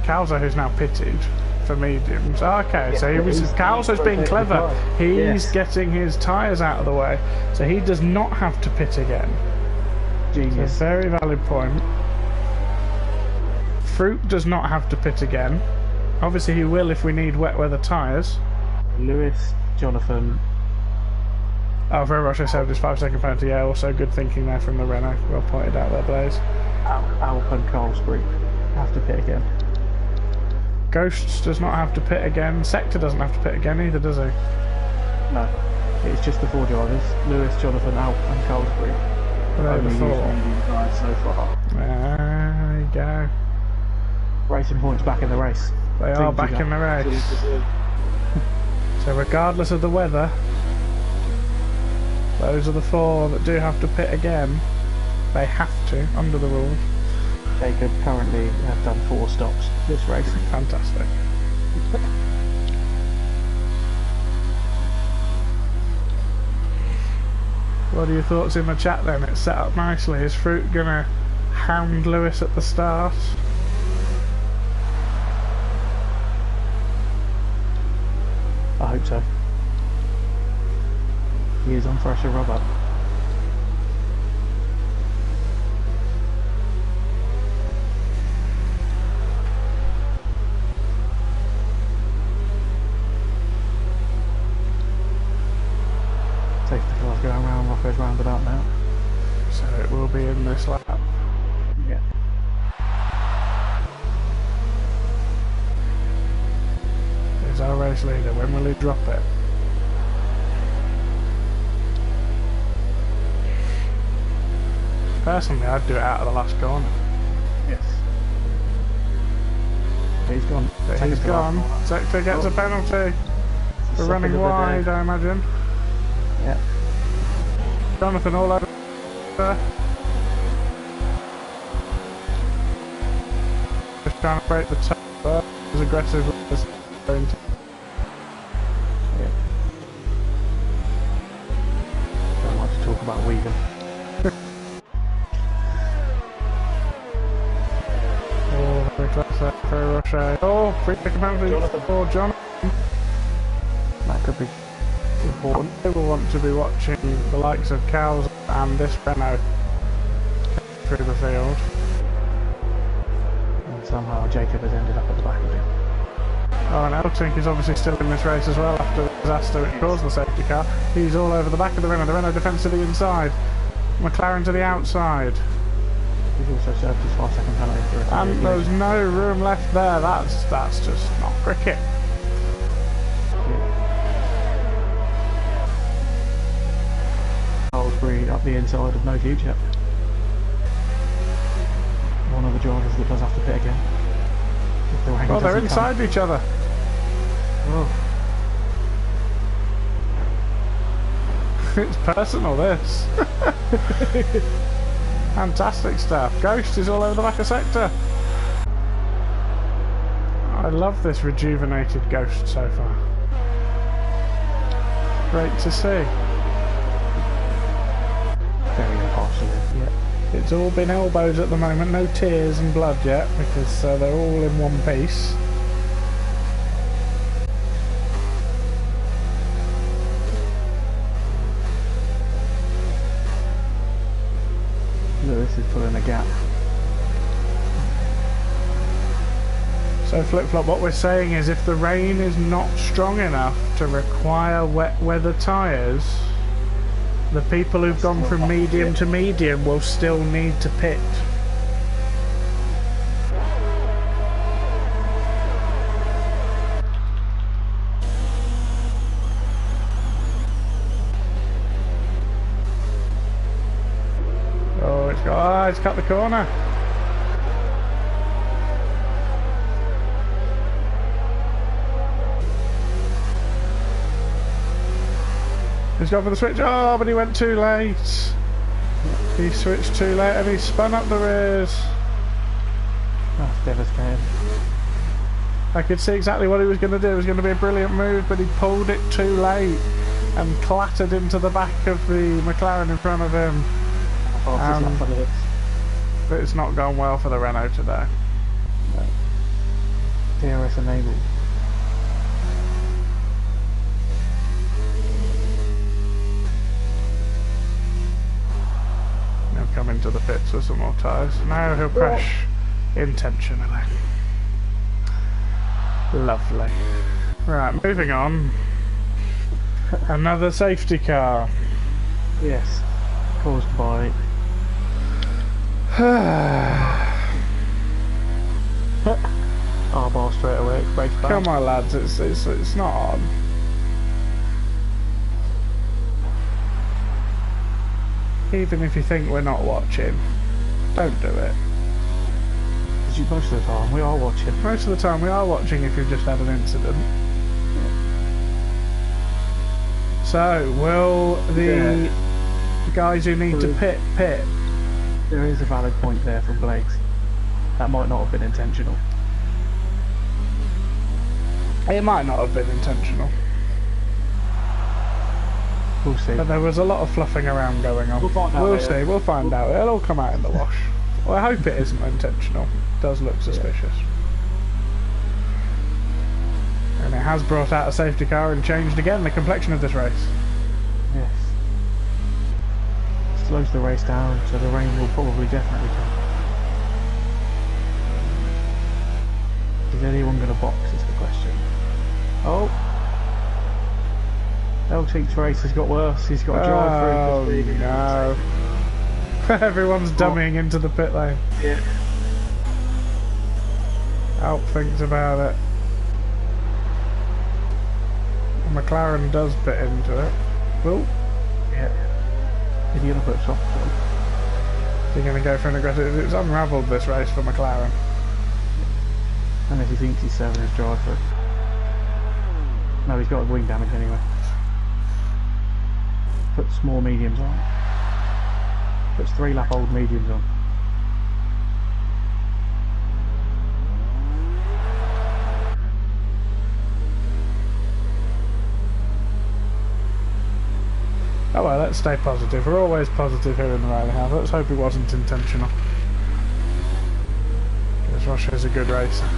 Calzo, who's now pitted for mediums. Okay, so Calzo's being clever. He's getting his tyres out of the way, so he does not have to pit again. Genius. So very valid point. Fruit does not have to pit again. Obviously he will if we need wet weather tyres. Lewis, Jonathan. Oh, Ferrero Rocher served his 5-second penalty. Yeah, also good thinking there from the Renault. Well pointed out there, Blaze. Alp and Carlsbury have to pit again. Ghosts does not have to pit again. Sector doesn't have to pit again either, does he? No. It's just the 4 drivers. Lewis, Jonathan, Alp and Carlsbury. Only the 4 guys so far. There you go. Racing points back in the race. They are back in the race. So regardless of the weather, those are the 4 that do have to pit again. They have to, under the rules. Jacob currently have done 4 stops this race. Fantastic. What are your thoughts in the chat then? It's set up nicely. Is Fruit gonna hound Lewis at the start? I hope so. He is on fresher rubber. Safety car's going around Rocco's roundabout now. So it will be in this lap. Yeah. He's our race leader. When will he drop it? Personally, I'd do it out of the last corner. Yes. He's gone. But he's gone. Sector gets a penalty for running wide, I imagine. Yeah. Jonathan all over. Just trying to break the top as aggressively as going to. Yeah. Don't like to talk about weaving. Oh, very close there for Roche. Oh, free kick penalty for Jonathan. That could be important. They will want to be watching the likes of Cows and this Renault through the field. And somehow Jacob has ended up at the back of him. Oh, and Eltink is obviously still in this race as well after the disaster which caused the safety car. He's all over the back of the Renault defence to the inside. McLaren to the outside. He's also served his 5-second penalty for it. And there's no room left there. That's just not cricket. Salisbury up the inside of no future. One of the drivers that does have to pit again. Oh, they're inside each other. Oh. It's personal, this. Fantastic stuff. Ghost is all over the back of sector. I love this rejuvenated Ghost so far. Great to see. Very impartial, yeah. It's all been elbows at the moment, no tears and blood yet, because they're all in one piece. Lewis is pulling a gap. So Flip-Flop, what we're saying is if the rain is not strong enough to require wet weather tyres, the people who've gone from medium to medium will still need to pit. Oh, it's cut the corner. He's gone for the switch. Oh, but he went too late. He switched too late and he spun up the rears. That's devastating. I could see exactly what he was going to do. It was going to be a brilliant move, but he pulled it too late and clattered into the back of the McLaren in front of him. But it's not gone well for the Renault today. No. DRS enabled. He'll come into the pits with some more tyres. Now he'll crash intentionally. Lovely. Right, moving on. Another safety car. Yes. Caused by R-bar straight away. Breaks back. Come on, lads, it's not on. Even if you think we're not watching, don't do it. Most of the time we are watching. Most of the time we are watching if you've just had an incident. So, will the guys who need to pit? There is a valid point there from Blake's. That might not have been intentional. It might not have been intentional. We'll see. But there was a lot of fluffing around going on. We'll find out later. See, we'll find out. It'll all come out in the wash. Well, I hope it isn't intentional. It does look suspicious. And it has brought out a safety car and changed again the complexion of this race. Yes. Slows the race down, so the rain will probably definitely come. Is anyone going to box is the question. Oh! Eltink's race has got worse. He's got a drive through. Oh no! Everyone's dummying into the pit lane. Yeah. Alp thinks about it. McLaren does pit into it. Well, yeah. Is he going to put soft on? You're going to go for an aggressive... It's unravelled this race for McLaren. Unless he thinks he's serving his drive through. No, he's got wing damage anyway. Puts more mediums on. Puts 3 lap old mediums on. Oh well, let's stay positive. We're always positive here in the Riley House. Let's hope it wasn't intentional. Because Roche's a good racer.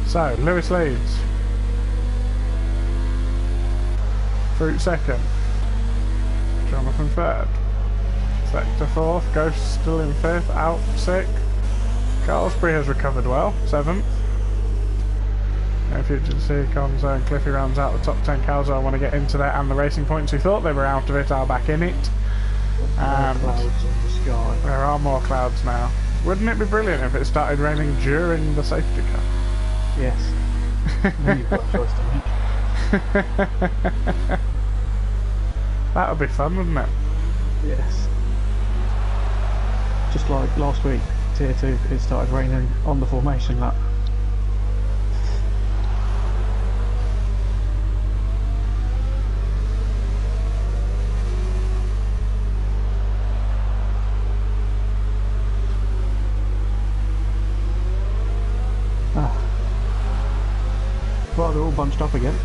So, Lewis leads. Fruit second. Jonathan third. Sector fourth. Ghost still in fifth. Out sixth. Carlsbury has recovered well. Seventh. Future C comes and Cliffy rounds out the top 10 cows. I want to get into that and the racing points. Who thought they were out of it are back in it. And clouds in the sky. There are more clouds now. Wouldn't it be brilliant if it started raining during the safety car? Yes. Then you've got a choice to make. That would be fun, wouldn't it? Yes. Just like last week, Tier 2, it started raining on the formation lap. Well, they're all bunched up again.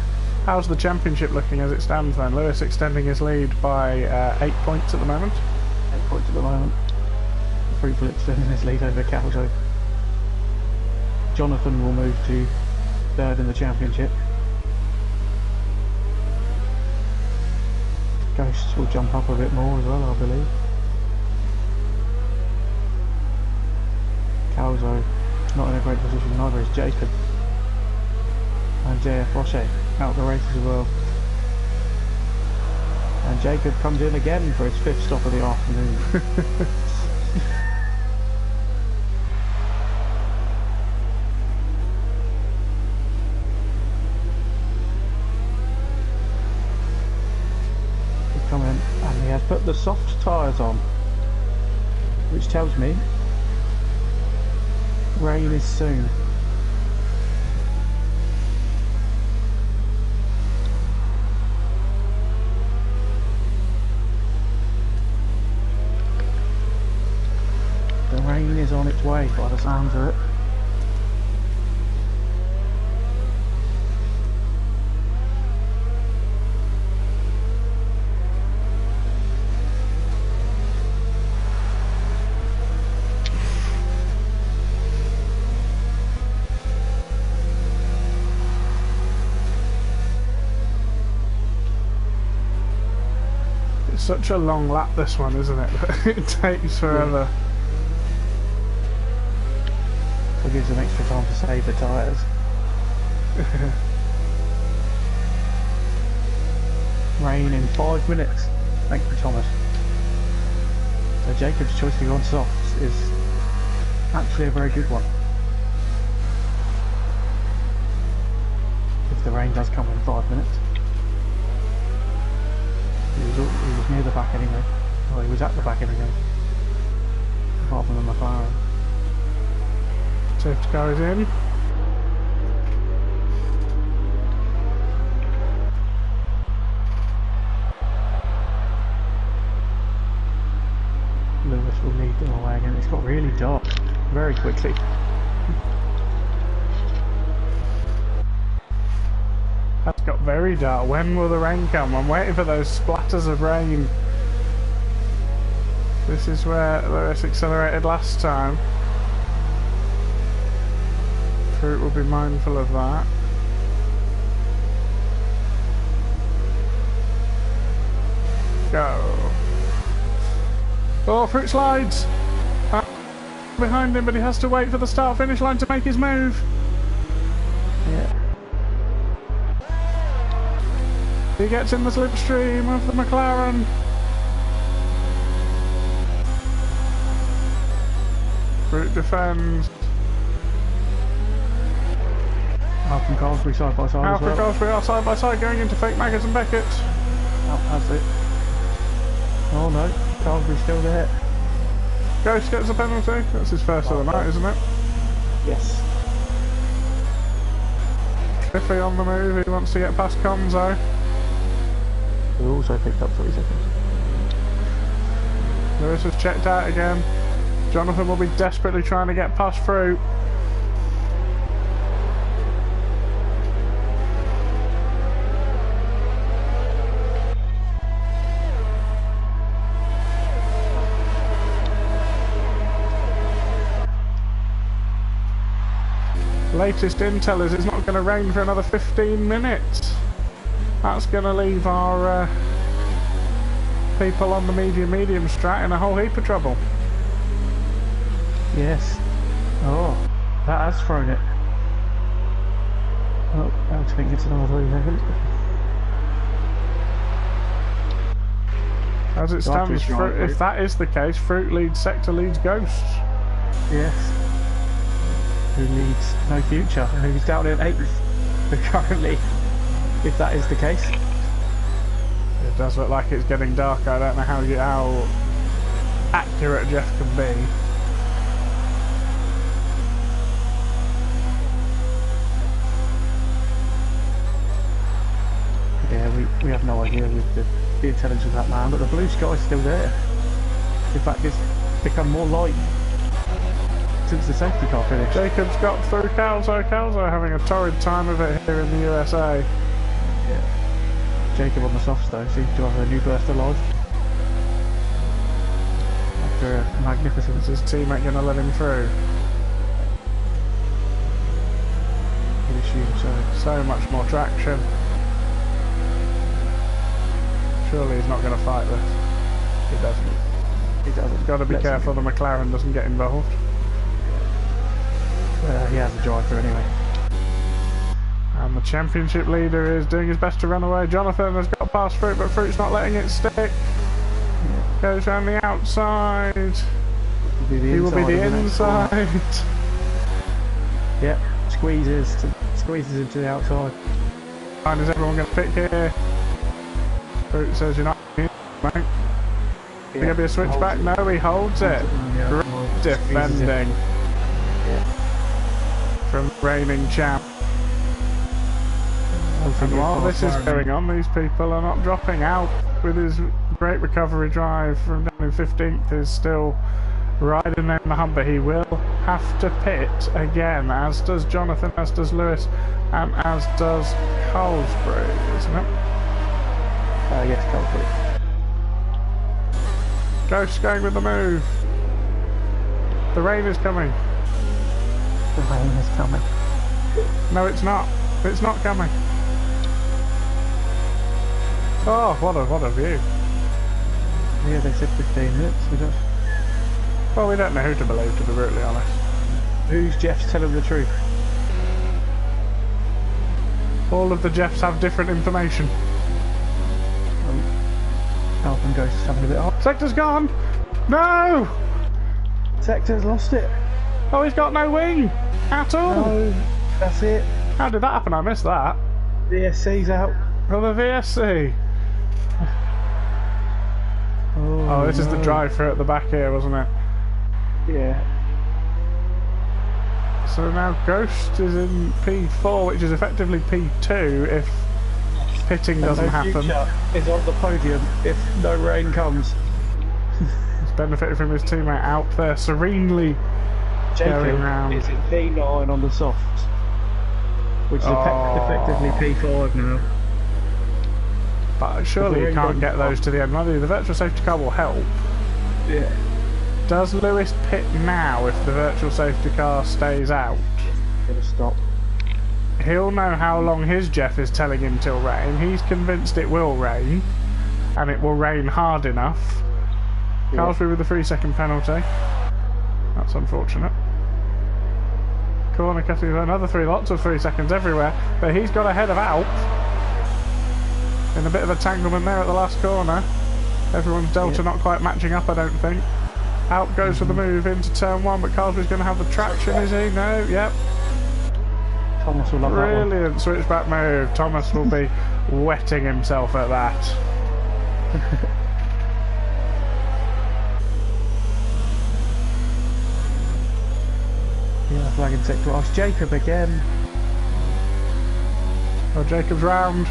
How's the championship looking as it stands then? Lewis extending his lead by 8 points at the moment. 8 points at the moment. Fruitful extending his lead over Calzo. Jonathan will move to third in the championship. Ghosts will jump up a bit more as well, I believe. Calzo not in a great position, neither is Jacob. And JF Roche out the race as well. And Jacob comes in again for his 5th stop of the afternoon. He's come in and he has put the soft tyres on, which tells me rain is soon. The rain is on its way by the sounds of it. It's such a long lap, this one, isn't it? It takes forever. Yeah. So it gives them extra time to save the tyres. Rain in 5 minutes. Thank you, Thomas. So Jacob's choice to go on softs is actually a very good one. If the rain does come in 5 minutes. He was near the back anyway. Well, he was at the back anyway. Apart from the McLaren. Safety car is in. Lewis will lead them away again. It's got really dark very quickly. That's got very dark. When will the rain come? I'm waiting for those splatters of rain. This is where Lewis accelerated last time. Fruit will be mindful of that. Go. Oh, Fruit slides! Behind him, but he has to wait for the start-finish line to make his move. Yeah. He gets in the slipstream of the McLaren. Fruit defends. Alf and Carlsbury side by side Alfred as well. Carlsbury are side by side going into fake Maggers and Beckett. Alf has it. Oh no, Carlsberry's still there. Ghost gets a penalty. That's his first of the night, isn't it? Yes. Biffy on the move, he wants to get past Conzo. Who also picked up 3 seconds. Lewis has checked out again. Jonathan will be desperately trying to get past Fruit. Latest intel is it's not going to rain for another 15 minutes. That's going to leave our people on the medium strat in a whole heap of trouble. Yes. Oh, that has thrown it. Oh, I think it's another 3 seconds. As it stands, if that is the case, Fruit leads sector, leads Ghosts. Yes. Who needs no future, and who's down in 8th. But currently, if that is the case. It does look like it's getting darker. I don't know how accurate Jeff can be. Yeah, we have no idea with the intelligence of that man, but the blue sky's still there. In fact, it's become more light since the safety car finished. Jacob's got through Calzo. Calzo having a torrid time of it here in the USA. Yeah. Jacob on the softs though seems to have a new burst of life. After a magnificent... Is his teammate going to let him through? You'd assume so. So much more traction. Surely he's not going to fight this. He doesn't. He doesn't. Got to be careful the McLaren doesn't get involved. He has a driver anyway. And the championship leader is doing his best to run away. Jonathan has got past Fruit, but Fruit's not letting it stick. Yeah. Goes round the outside. He will be the inside. Yep, squeezes into the outside. And is everyone going to pick here? Fruit says you're not in, mate. Yeah. Going to be a switchback? No, he holds it. Yeah, defending. From reigning champ. And while this is going on, these people are not dropping out. With his great recovery drive from down in 15th is still riding there in the Humber. He will have to pit again, as does Jonathan, as does Lewis, and as does Colesbury, isn't it? Yes, Colesbury. Ghost going with the move. The rain is coming. The rain is coming. No, it's not. It's not coming. Oh, what a view. Yeah, they said 15 minutes. Well, we don't know who to believe, to be brutally honest. Who's Jeff's telling the truth? All of the Jeffs have different information. Alvin Ghost is having a bit hard. Sector's gone! No! Sector's lost it. Oh, he's got no wing! At all! No, that's it. How did that happen? I missed that. VSC's out. From the VSC. Oh, this is the drive-through at the back here, wasn't it? Yeah. So now Ghost is in P4, which is effectively P2 if pitting doesn't happen. Is on the podium if no rain comes. He's benefited from his teammate out there serenely going round. Is in P9 on the softs, which is effectively P5 now. But surely you can't get those to the end. The virtual safety car will help. Yeah. Does Lewis pit now if the virtual safety car stays out? Gonna stop. He'll know how long his Jeff is telling him till rain. He's convinced it will rain, and it will rain hard enough. Yeah. Carlsbury with a 3-second penalty. That's unfortunate. Corner cutting another 3, lots of 3 seconds everywhere, but he's got ahead of Alp. In a bit of a tanglement there at the last corner. Everyone's delta not quite matching up, I don't think. Alp goes for the move into turn 1, but Carlsbury's going to have the traction, is he? No, yep. Thomas will love that one. Brilliant switchback move. Thomas will be wetting himself at that. lagging sector. Oh, it's Jacob again. Oh, Jacob's round.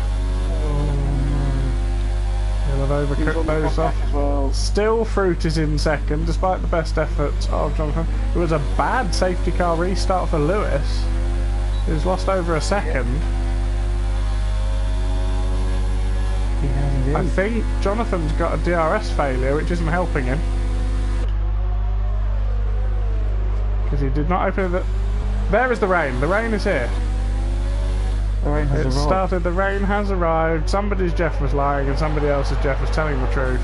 He'll have overcooked those off. As well. Still, Fruit is in second, despite the best efforts of Jonathan. It was a bad safety car restart for Lewis, who's lost over a second. He has indeed. I think Jonathan's got a DRS failure, which isn't helping him. Because he did not open the... There is the rain. The rain is here. The rain has arrived. Started. The rain has arrived. Somebody's Jeff was lying and somebody else's Jeff was telling the truth.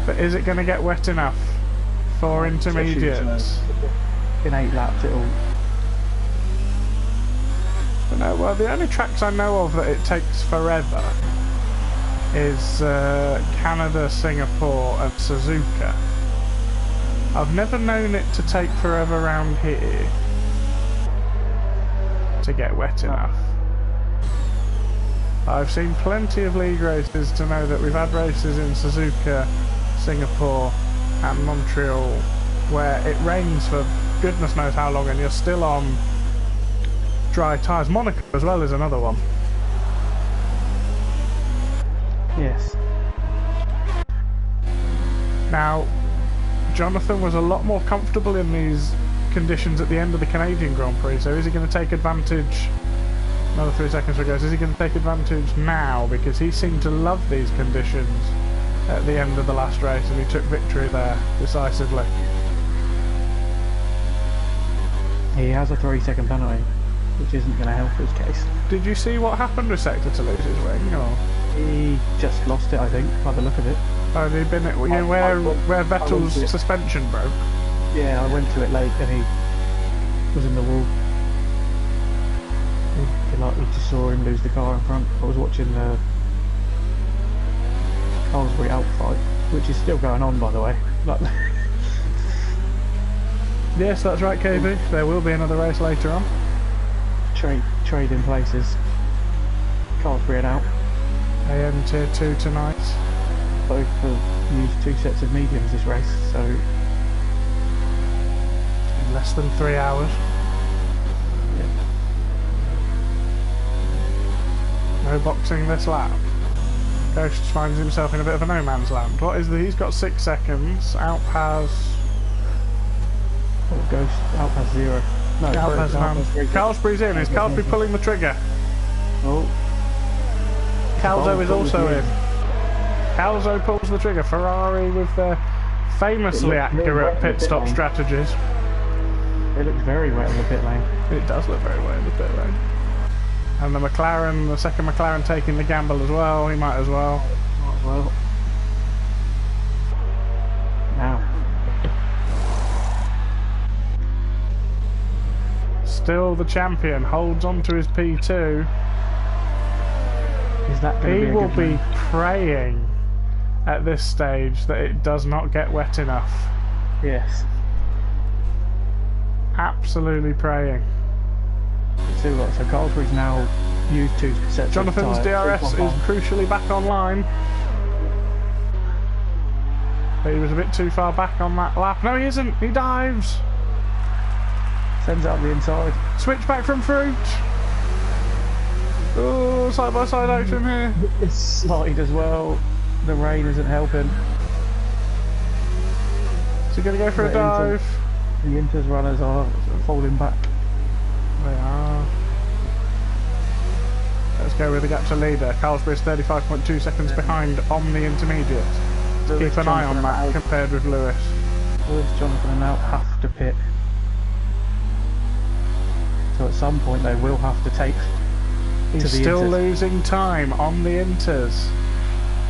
But is it going to get wet enough for intermediates? In 8 laps it'll... No, well, the only tracks I know of that it takes forever is Canada, Singapore and Suzuka. I've never known it to take forever around here to get wet enough. I've seen plenty of league races to know that we've had races in Suzuka, Singapore and Montreal where it rains for goodness knows how long and you're still on dry tyres. Monaco as well is another one. Yes. Now, Jonathan was a lot more comfortable in these conditions at the end of the Canadian Grand Prix, so is he going to take advantage? Another 3 seconds to go. Is he going to take advantage now? Because he seemed to love these conditions at the end of the last race and he took victory there decisively. He has a 3-second penalty, which isn't going to help his case. Did you see what happened with Sector to lose his ring? Or? He just lost it, I think, by the look of it. Oh, had he been at, where Vettel's suspension broke? Yeah, I went to it late and he was in the wall. You just saw him lose the car in front. I was watching the Carlsbury outfight, which is still going on, by the way. Yes, that's right, KB. There will be another race later on. Trade in places. Carlsbury and out. AM Tier 2 tonight. Both have used 2 sets of mediums this race, so... In less than 3 hours. No boxing this lap. Ghost finds himself in a bit of a no man's land. What is the? He's got 6 seconds. Alp has. Oh, Ghost. Alp has 0. No, Alp has none. Carlsbury's in. Is Carlsbury pulling the trigger? Oh. Calzo is also in. Calzo pulls the trigger. Ferrari with their famously accurate pit stop strategies. It looks very wet in the pit lane. It does look very wet in the pit lane. And the McLaren, the second McLaren taking the gamble as well, he might as well. Might as well. Now. Still the champion, holds on to his P2. Is that going to be He a will good be win? praying at this stage that it does not get wet enough. Yes. Absolutely praying. So what? So Carlsbury's now used 2 sets Jonathan's of tyres. DRS is crucially back online. But he was a bit too far back on that lap. No, he isn't. He dives. Sends out the inside. Switch back from Fruit. Oh, side by side action here. It's slide as well. The rain isn't helping. Is he going to go for a dive? The Inter's runners are falling back. They are. Let's go with the gap to leader. Carlsbury's 35.2 seconds behind on the intermediate. Keep an eye on that compared with Lewis. Lewis, Jonathan and Alp have to pit. So at some point they will have to take He's to the still Inters. losing time on the Inters.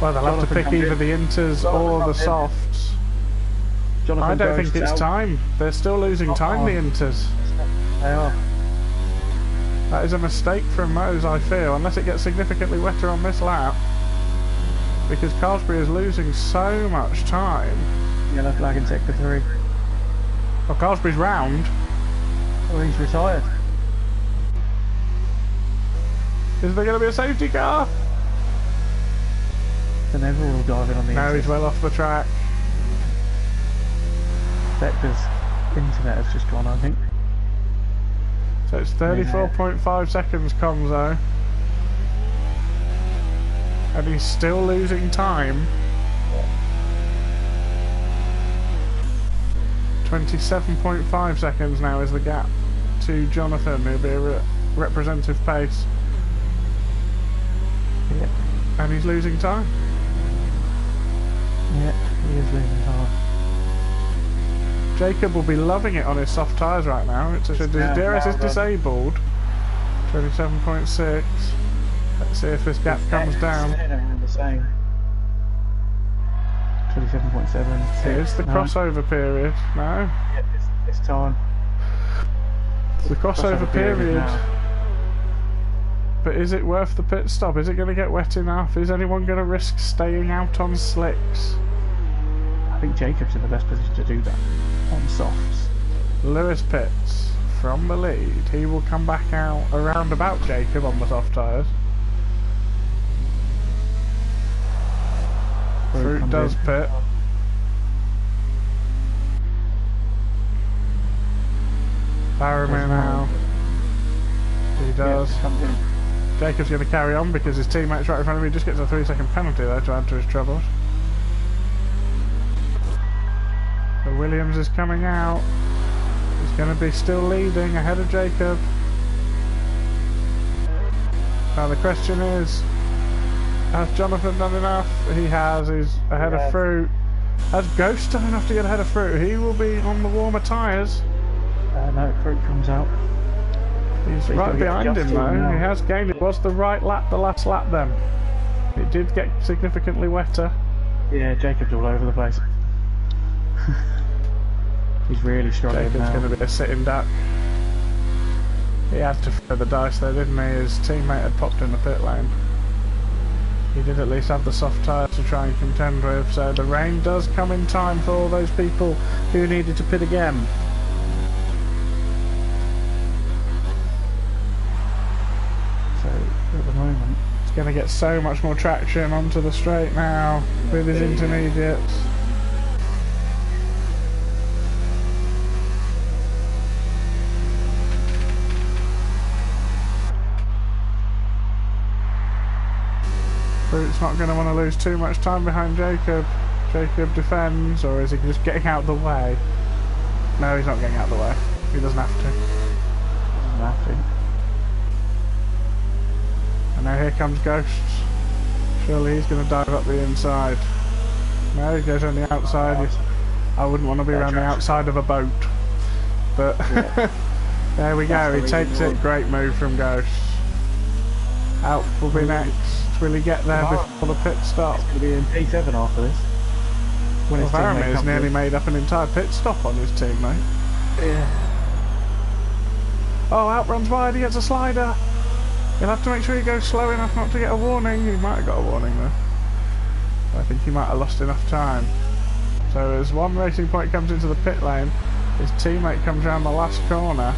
Well, they'll have to pick either the Inters or the softs. I don't think it's time. They're still losing time, the Inters. They are. That is a mistake from Mose, I feel, unless it gets significantly wetter on this lap. Because Carlsbury is losing so much time. Yellow flag in sector 3. Well, Carlsbury's round. Oh, he's retired. Is there going to be a safety car? Then everyone will dive in on the No, Inters. he's well off the track. Vector's internet has just gone, I think. So it's 34.5 seconds, Conzo. And he's still losing time. 27.5 seconds now is the gap to Jonathan. It'll be a representative pace. Yeah. And he's losing time. Yeah, he is losing time. Jacob will be loving it on his soft tyres right now. His DRS is disabled. 27.6. Let's see if this gap comes down. The same. 27.7. It's the crossover period. No? Yeah, it's time. The crossover period. Now. But is it worth the pit stop? Is it going to get wet enough? Is anyone going to risk staying out on slicks? I think Jacob's in the best position to do that on softs. Lewis pits from the lead. He will come back out around about Jacob on the soft tyres. Fruit does pit. Faramir now. He does. Yeah, Jacob's going to carry on because his teammate's right in front of him. He just gets a 3-second penalty though to add to his troubles. So Williams is coming out. He's going to be still leading ahead of Jacob. Now the question is, has Jonathan done enough? He has. He's ahead of Fruit. Has Ghost done enough to get ahead of Fruit? He will be on the warmer tyres. No, Fruit comes out. He's right behind him though. He has gained. It was the right lap, the last lap then. It did get significantly wetter. Yeah, Jacob's all over the place. He's really struggling Jacob's now. going to be a sitting duck. He had to throw the dice there, didn't he? His teammate had popped in the pit lane. He did at least have the soft tyres to try and contend with, so the rain does come in time for all those people who needed to pit again. So, at the moment... He's going to get so much more traction onto the straight now with his intermediates. Fruit's not going to want to lose too much time behind Jacob. Jacob defends, or is he just getting out of the way? No, he's not getting out of the way. He doesn't have to. Doesn't have to. And now here comes Ghosts. Surely he's going to dive up the inside. No, he goes on the outside. I wouldn't want to be around the outside of a boat. But there we go, he takes it. Great move from Ghosts. Out will be next. Will he get there before the pit stop? It's going to be in P7 after this. Well, Varamir's nearly made up an entire pit stop on his teammate. Yeah. Oh, outruns wide, he gets a slider. He'll have to make sure he goes slow enough not to get a warning. He might have got a warning though. I think he might have lost enough time. So as one racing point comes into the pit lane, his teammate comes around the last corner.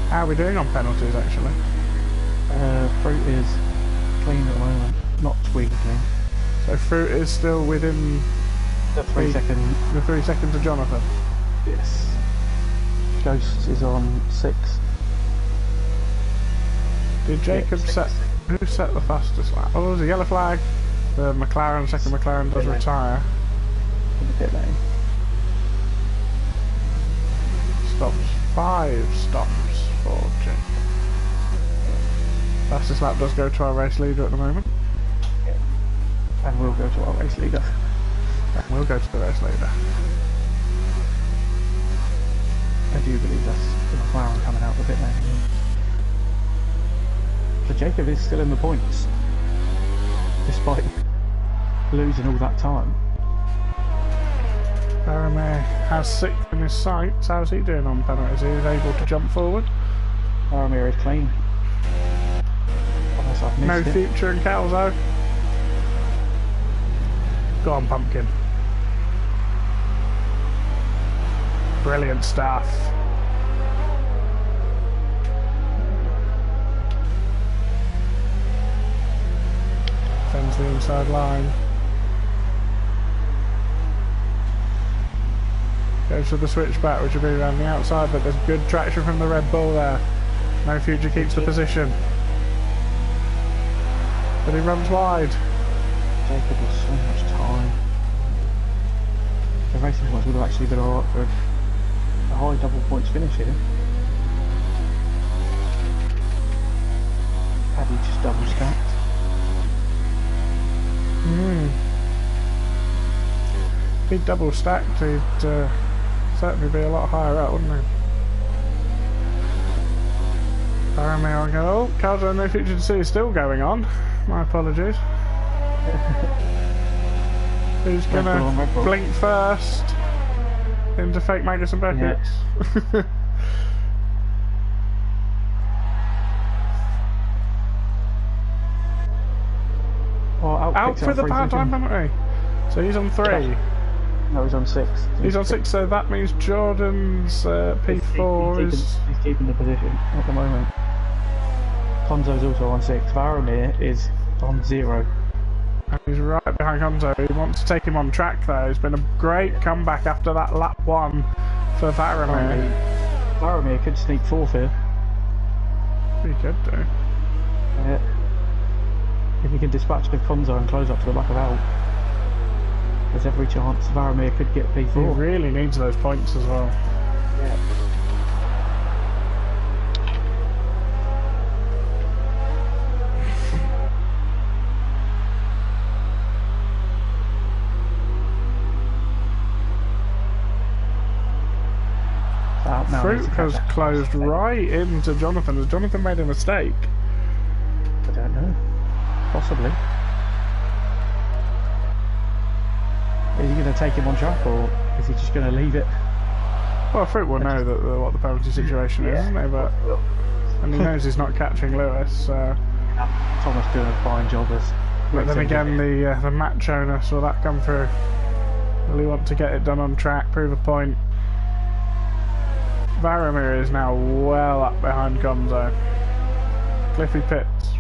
How are we doing on penalties actually? Fruit is clean at the moment, not squeaky clean. So Fruit is still within the 3 second. The 3 seconds of Jonathan. Yes. Ghost is on 6. Did Jacob set? Who set the fastest lap? Oh, there's a yellow flag. The McLaren, second McLaren does retire. In the pit lane. Stops 5 stops for Jacob. Fastest lap does go to our race leader at the moment. And we'll go to our race leader. And we'll go to the race leader. I do believe that's the McLaren coming out the pit lane. So Jacob is still in the points, despite losing all that time. Faramir has 6 in his sights. How's he doing on penalties? He's able to jump forward. Faramir is clean. Unless I've No missed it. future in Calzo. Go on, Pumpkin. Brilliant stuff. Defends the inside line. Goes for the switchback, which will be around the outside, but there's good traction from the Red Bull there. No Future keeps the position. But he runs wide. Jacob has so much time. The racing points would have actually been alright for a high double points finish here. Had he just double stacked. If he'd double stacked, he'd certainly be a lot higher up, wouldn't he? Oh, Cars No Future to See is still going on. My apologies. Who's gonna blink first into fake Magnus and Beckett? Yeah. Well, out for the part-time penalty. So he's on 3. No, he's on 6. He's on 6, so that means Jordan's P4 he's keeping the position at the moment. Konzo's also on 6. Varamir is on 0. And he's right behind Konzo. He wants to take him on track though. It's been a great comeback after that lap 1 for Varamir. Varamir could sneak 4th here. He could do. Yeah. If he can dispatch with Konzo and close up to the back of Al, there's every chance Varamir could get P4. He really needs those points as well. Yeah. Fruit has closed right into Jonathan. Has Jonathan made a mistake? I don't know. Possibly. Is he going to take him on track, or is he just going to leave it? Well, Fruit will know what the penalty situation is, isn't he? But and he knows he's not catching Lewis. So. Thomas doing a fine job as. But then again, the match onus, will that come through? Will he want to get it done on track, prove a point? Varamir is now well up behind Gonzo. Cliffy pits.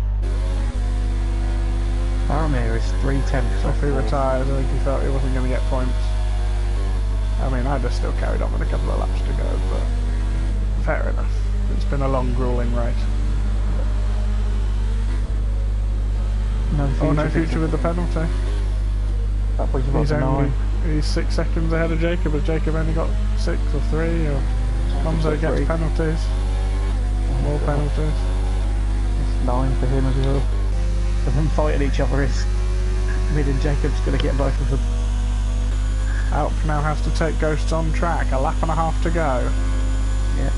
Varamir is 3/10. If he retires, I think he felt he wasn't going to get points. I mean, I'd have still carried on with a couple of laps to go, but fair enough. It's been a long, grueling race. No future with the penalty. He's 6 seconds ahead of Jacob, but Jacob only got 6 or 3, or Gonzo gets penalties. More penalties. It's 9 for him as well. And them fighting each other is mid and Jacob's going to get both of them. Alp now has to take Ghosts on track, a lap and a half to go. Yeah.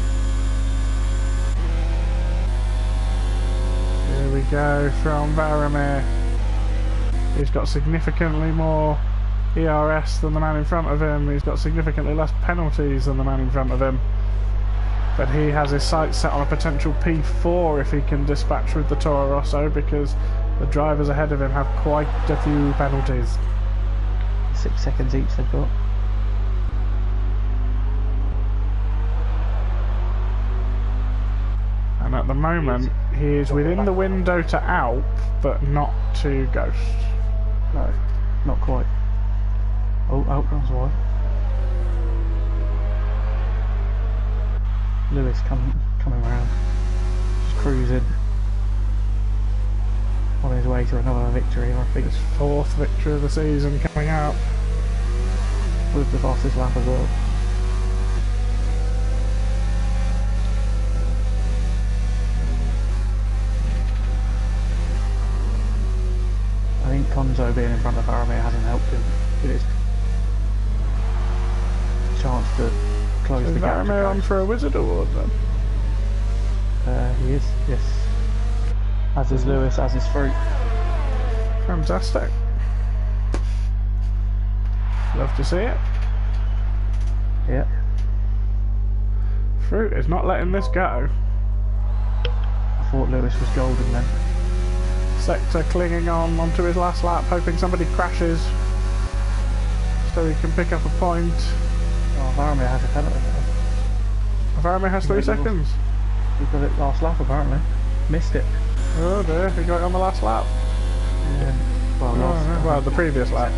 Here we go from Varamir. He's got significantly more ERS than the man in front of him. He's got significantly less penalties than the man in front of him. But he has his sights set on a potential P4 if he can dispatch with the Toro Rosso, because the drivers ahead of him have quite a few penalties. 6 seconds each they've got. And at the moment, he is within the window to Alp, but not to Ghost. No, not quite. Oh, Alp runs wide. Lewis coming around, just cruising on his way to another victory. I think his 4th victory of the season coming out with the fastest lap as well. I think Konzo being in front of Varamir hasn't helped him with his chance to close the gap. Is Varamir on for a Wizard Award then? He is, yes. As is Lewis, as is Fruit. Fantastic. Love to see it. Yeah. Fruit is not letting this go. I thought Lewis was golden then. Sector clinging on onto his last lap, hoping somebody crashes so he can pick up a point. Oh, Varamir has a penalty. Varamir has 3 seconds. He got it last lap apparently. Missed it. Oh dear, he got it on the last lap. Yeah. Well, well, the previous lap.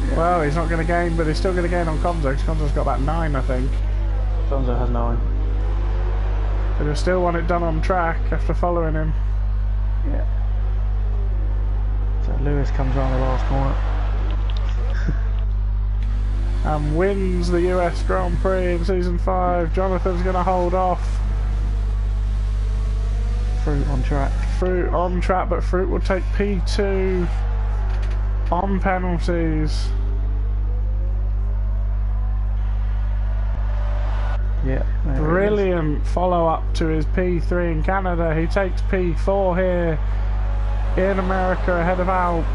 Yeah. Well, he's not going to gain, but he's still going to gain on Konzo, because Konzo's got about 9, I think. Konzo has 9. But he'll still want it done on track after following him. Yeah. So Lewis comes around the last corner. And wins the US Grand Prix in Season 5. Jonathan's going to hold off. Fruit on track. Fruit on track, but Fruit will take P2 on penalties. Yeah. Brilliant follow-up to his P3 in Canada. He takes P4 here in America ahead of Alp.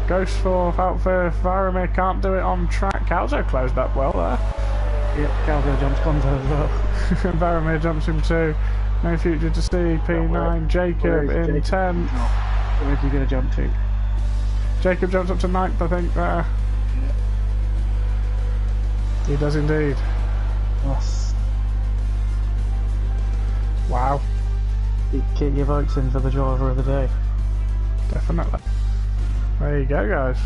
Ghost fourth, out fifth. Varomir can't do it on track. Calzo closed up well there. Yep, Calzo jumps Konzo as well. Varomir jumps him too. No future to see. P9. Jacob in 10th. Where's he going to jump to? Jacob jumps up to 9th, I think, there. Yeah. He does indeed. Yes. Wow. Get your votes in for the driver of the day. Definitely. There you go, guys.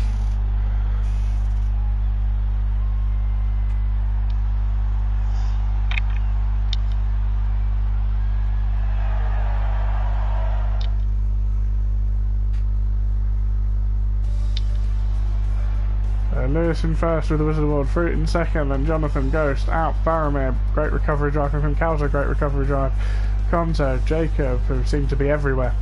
Lewis in first with the Wizard Award, Fruit in second, and Jonathan Ghost out. Varomir, great recovery drive from him. Calzo, great recovery drive. Konzo, Jacob, who seem to be everywhere.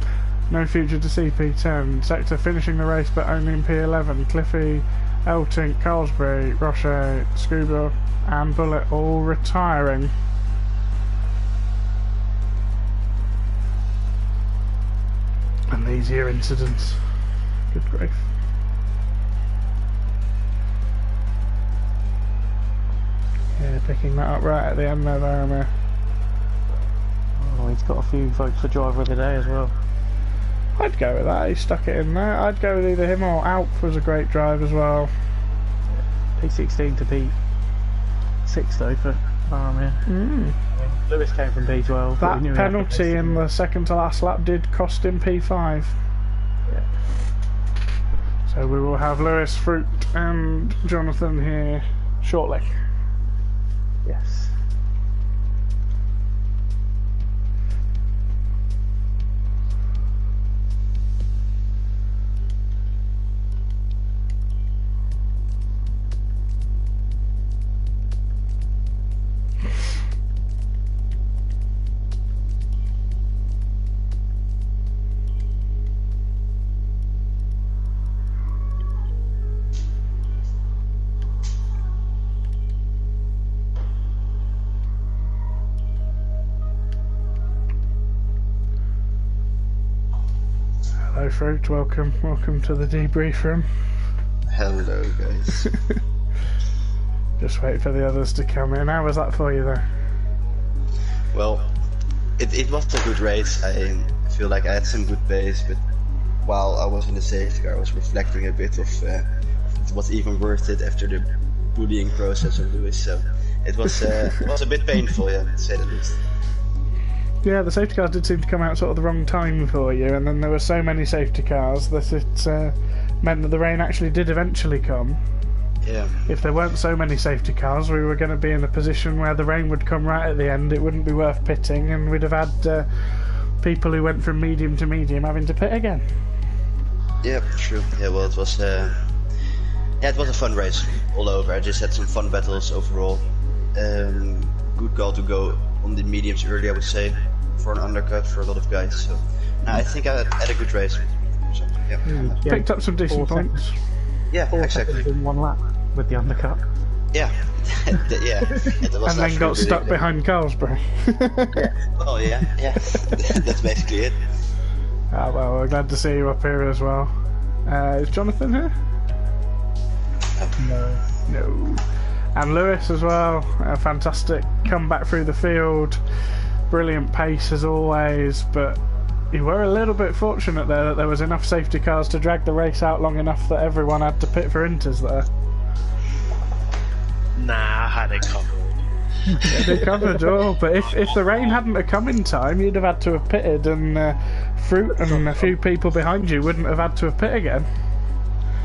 No future to see, P10. Sector finishing the race, but only in P11. Cliffy, Eltink, Carlsbury, Roche, Scuba, and Bullet all retiring. And these here incidents. Good grief. Yeah, picking that up right at the end there, Varomir. Oh, he's got a few votes for driver of the day as well. I'd go with that, he stuck it in there. I'd go with either him or Alp was a great drive as well. P16 to P6 though for Varomir. Lewis came from P12. That penalty in the second to last lap did cost him P5. Yeah. So we will have Lewis, Fruit and Jonathan here shortly. Yes. Hello Fruit, welcome to the debrief room. Hello guys. Just wait for the others to come in. How was that for you though? Well, it was a good race. I feel like I had some good pace, but while I was in the safety car I was reflecting a bit of it was even worth it after the bullying process of Lewis, so it was a bit painful, yeah, to say the least. Yeah, the safety cars did seem to come out sort of the wrong time for you, and then there were so many safety cars that it meant that the rain actually did eventually come. Yeah. If there weren't so many safety cars, we were going to be in a position where the rain would come right at the end, it wouldn't be worth pitting, and we'd have had people who went from medium to medium having to pit again. Yeah, true. Yeah, well, it was a fun race all over. I just had some fun battles overall. Good call to go on the mediums early, I would say, for an undercut for a lot of guys. So I think I had a good race. So, yeah. Picked up some decent points. Yeah, 4 exactly. seconds in one lap with the undercut. Yeah. Yeah. And then got stuck behind Carlsbury. Oh yeah. That's basically it. Ah, well, we're glad to see you up here as well. Is Jonathan here? No. And Lewis as well. A fantastic comeback through the field. Brilliant pace as always, but you were a little bit fortunate there that there was enough safety cars to drag the race out long enough that everyone had to pit for inters there. Nah, I had it covered. They covered all, but if the rain hadn't have come in time, you'd have had to have pitted, and Fruit and a few people behind you wouldn't have had to have pit again.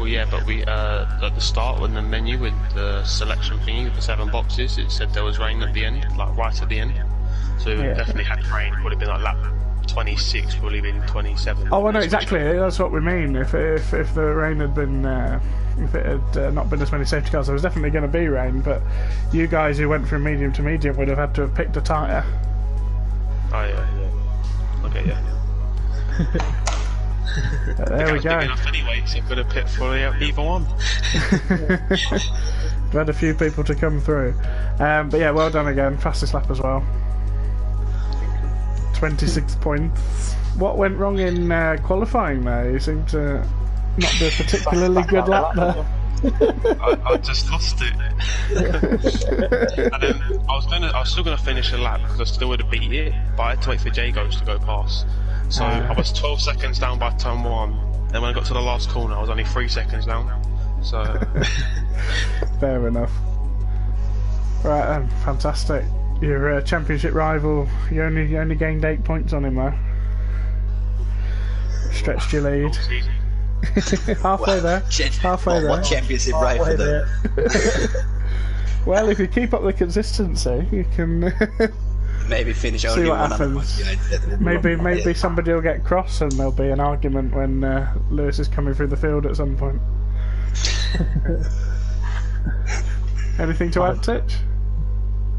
Well, yeah, but we at the start when the menu with the selection thingy with the 7 boxes, it said there was rain at the end, like right at the end. So we definitely had rain. It would have been like lap 26, probably been 27. Oh, I know exactly. That's what we mean. If the rain had been, if it had not been as many safety cars, there was definitely going to be rain. But you guys who went from medium to medium would have had to have picked a tyre. Oh yeah. Okay, yeah. There we go. Big enough anyway, so could have picked for either one. We've had a few people to come through, but yeah, well done again. Fastest lap as well. 26 points. What went wrong in qualifying there? You seem to not do a particularly good lap there. I just lost it. And then I was still gonna finish the lap because I still would have beat it, but I had to wait for Jagos to go past. So I was 12 seconds down by turn 1. Then when I got to the last corner, I was only 3 seconds down. So fair enough. Right then, fantastic. Your championship rival, you only gained 8 points on him though. Stretched your lead. Halfway there. Halfway there. What championship rival there? Well, if you keep up the consistency, you can maybe finish only see what one happens. Maybe somebody will get cross and there'll be an argument when Lewis is coming through the field at some point. Anything to add, Titch?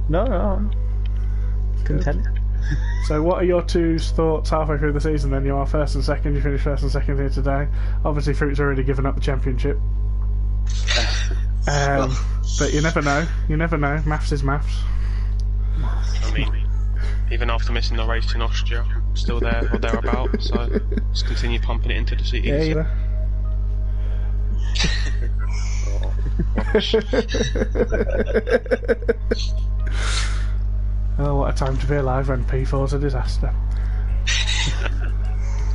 No, I'm content. So what are your two's thoughts halfway through the season then? You are first and second, you finished first and second here today. Obviously Fruit's already given up the championship. But you never know, maths is maths. I mean, even after missing the race in Austria, I'm still there or thereabouts, so just continue pumping it into the cities. Yeah, you know. Oh, what a time to be alive when P4's a disaster.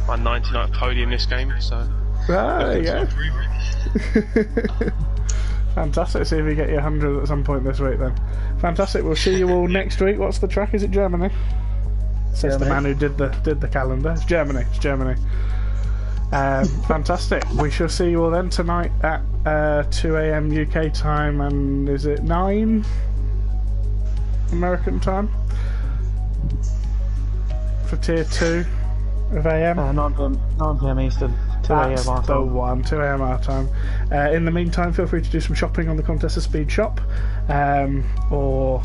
My 99th podium this game, so there you go. Fantastic. See if we get you 100 at some point this week then. Fantastic. We'll see you all next week. What's the track? Is it Germany? Says Germany. The man who did the calendar. It's Germany. Fantastic. We shall see you all then tonight at 2 AM UK time, and is it 9 American time for tier 2 of AM? 9 PM Eastern, 2 AM our time. The one, 2 AM our time. In the meantime, feel free to do some shopping on the Contessa Speed shop, or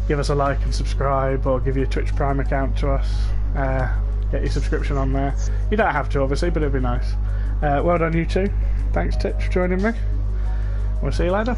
give us a like and subscribe, or give your Twitch Prime account to us. Get your subscription on there. You don't have to, obviously, but it'd be nice. Well done, you two. Thanks, Titch, for joining me. We'll see you later.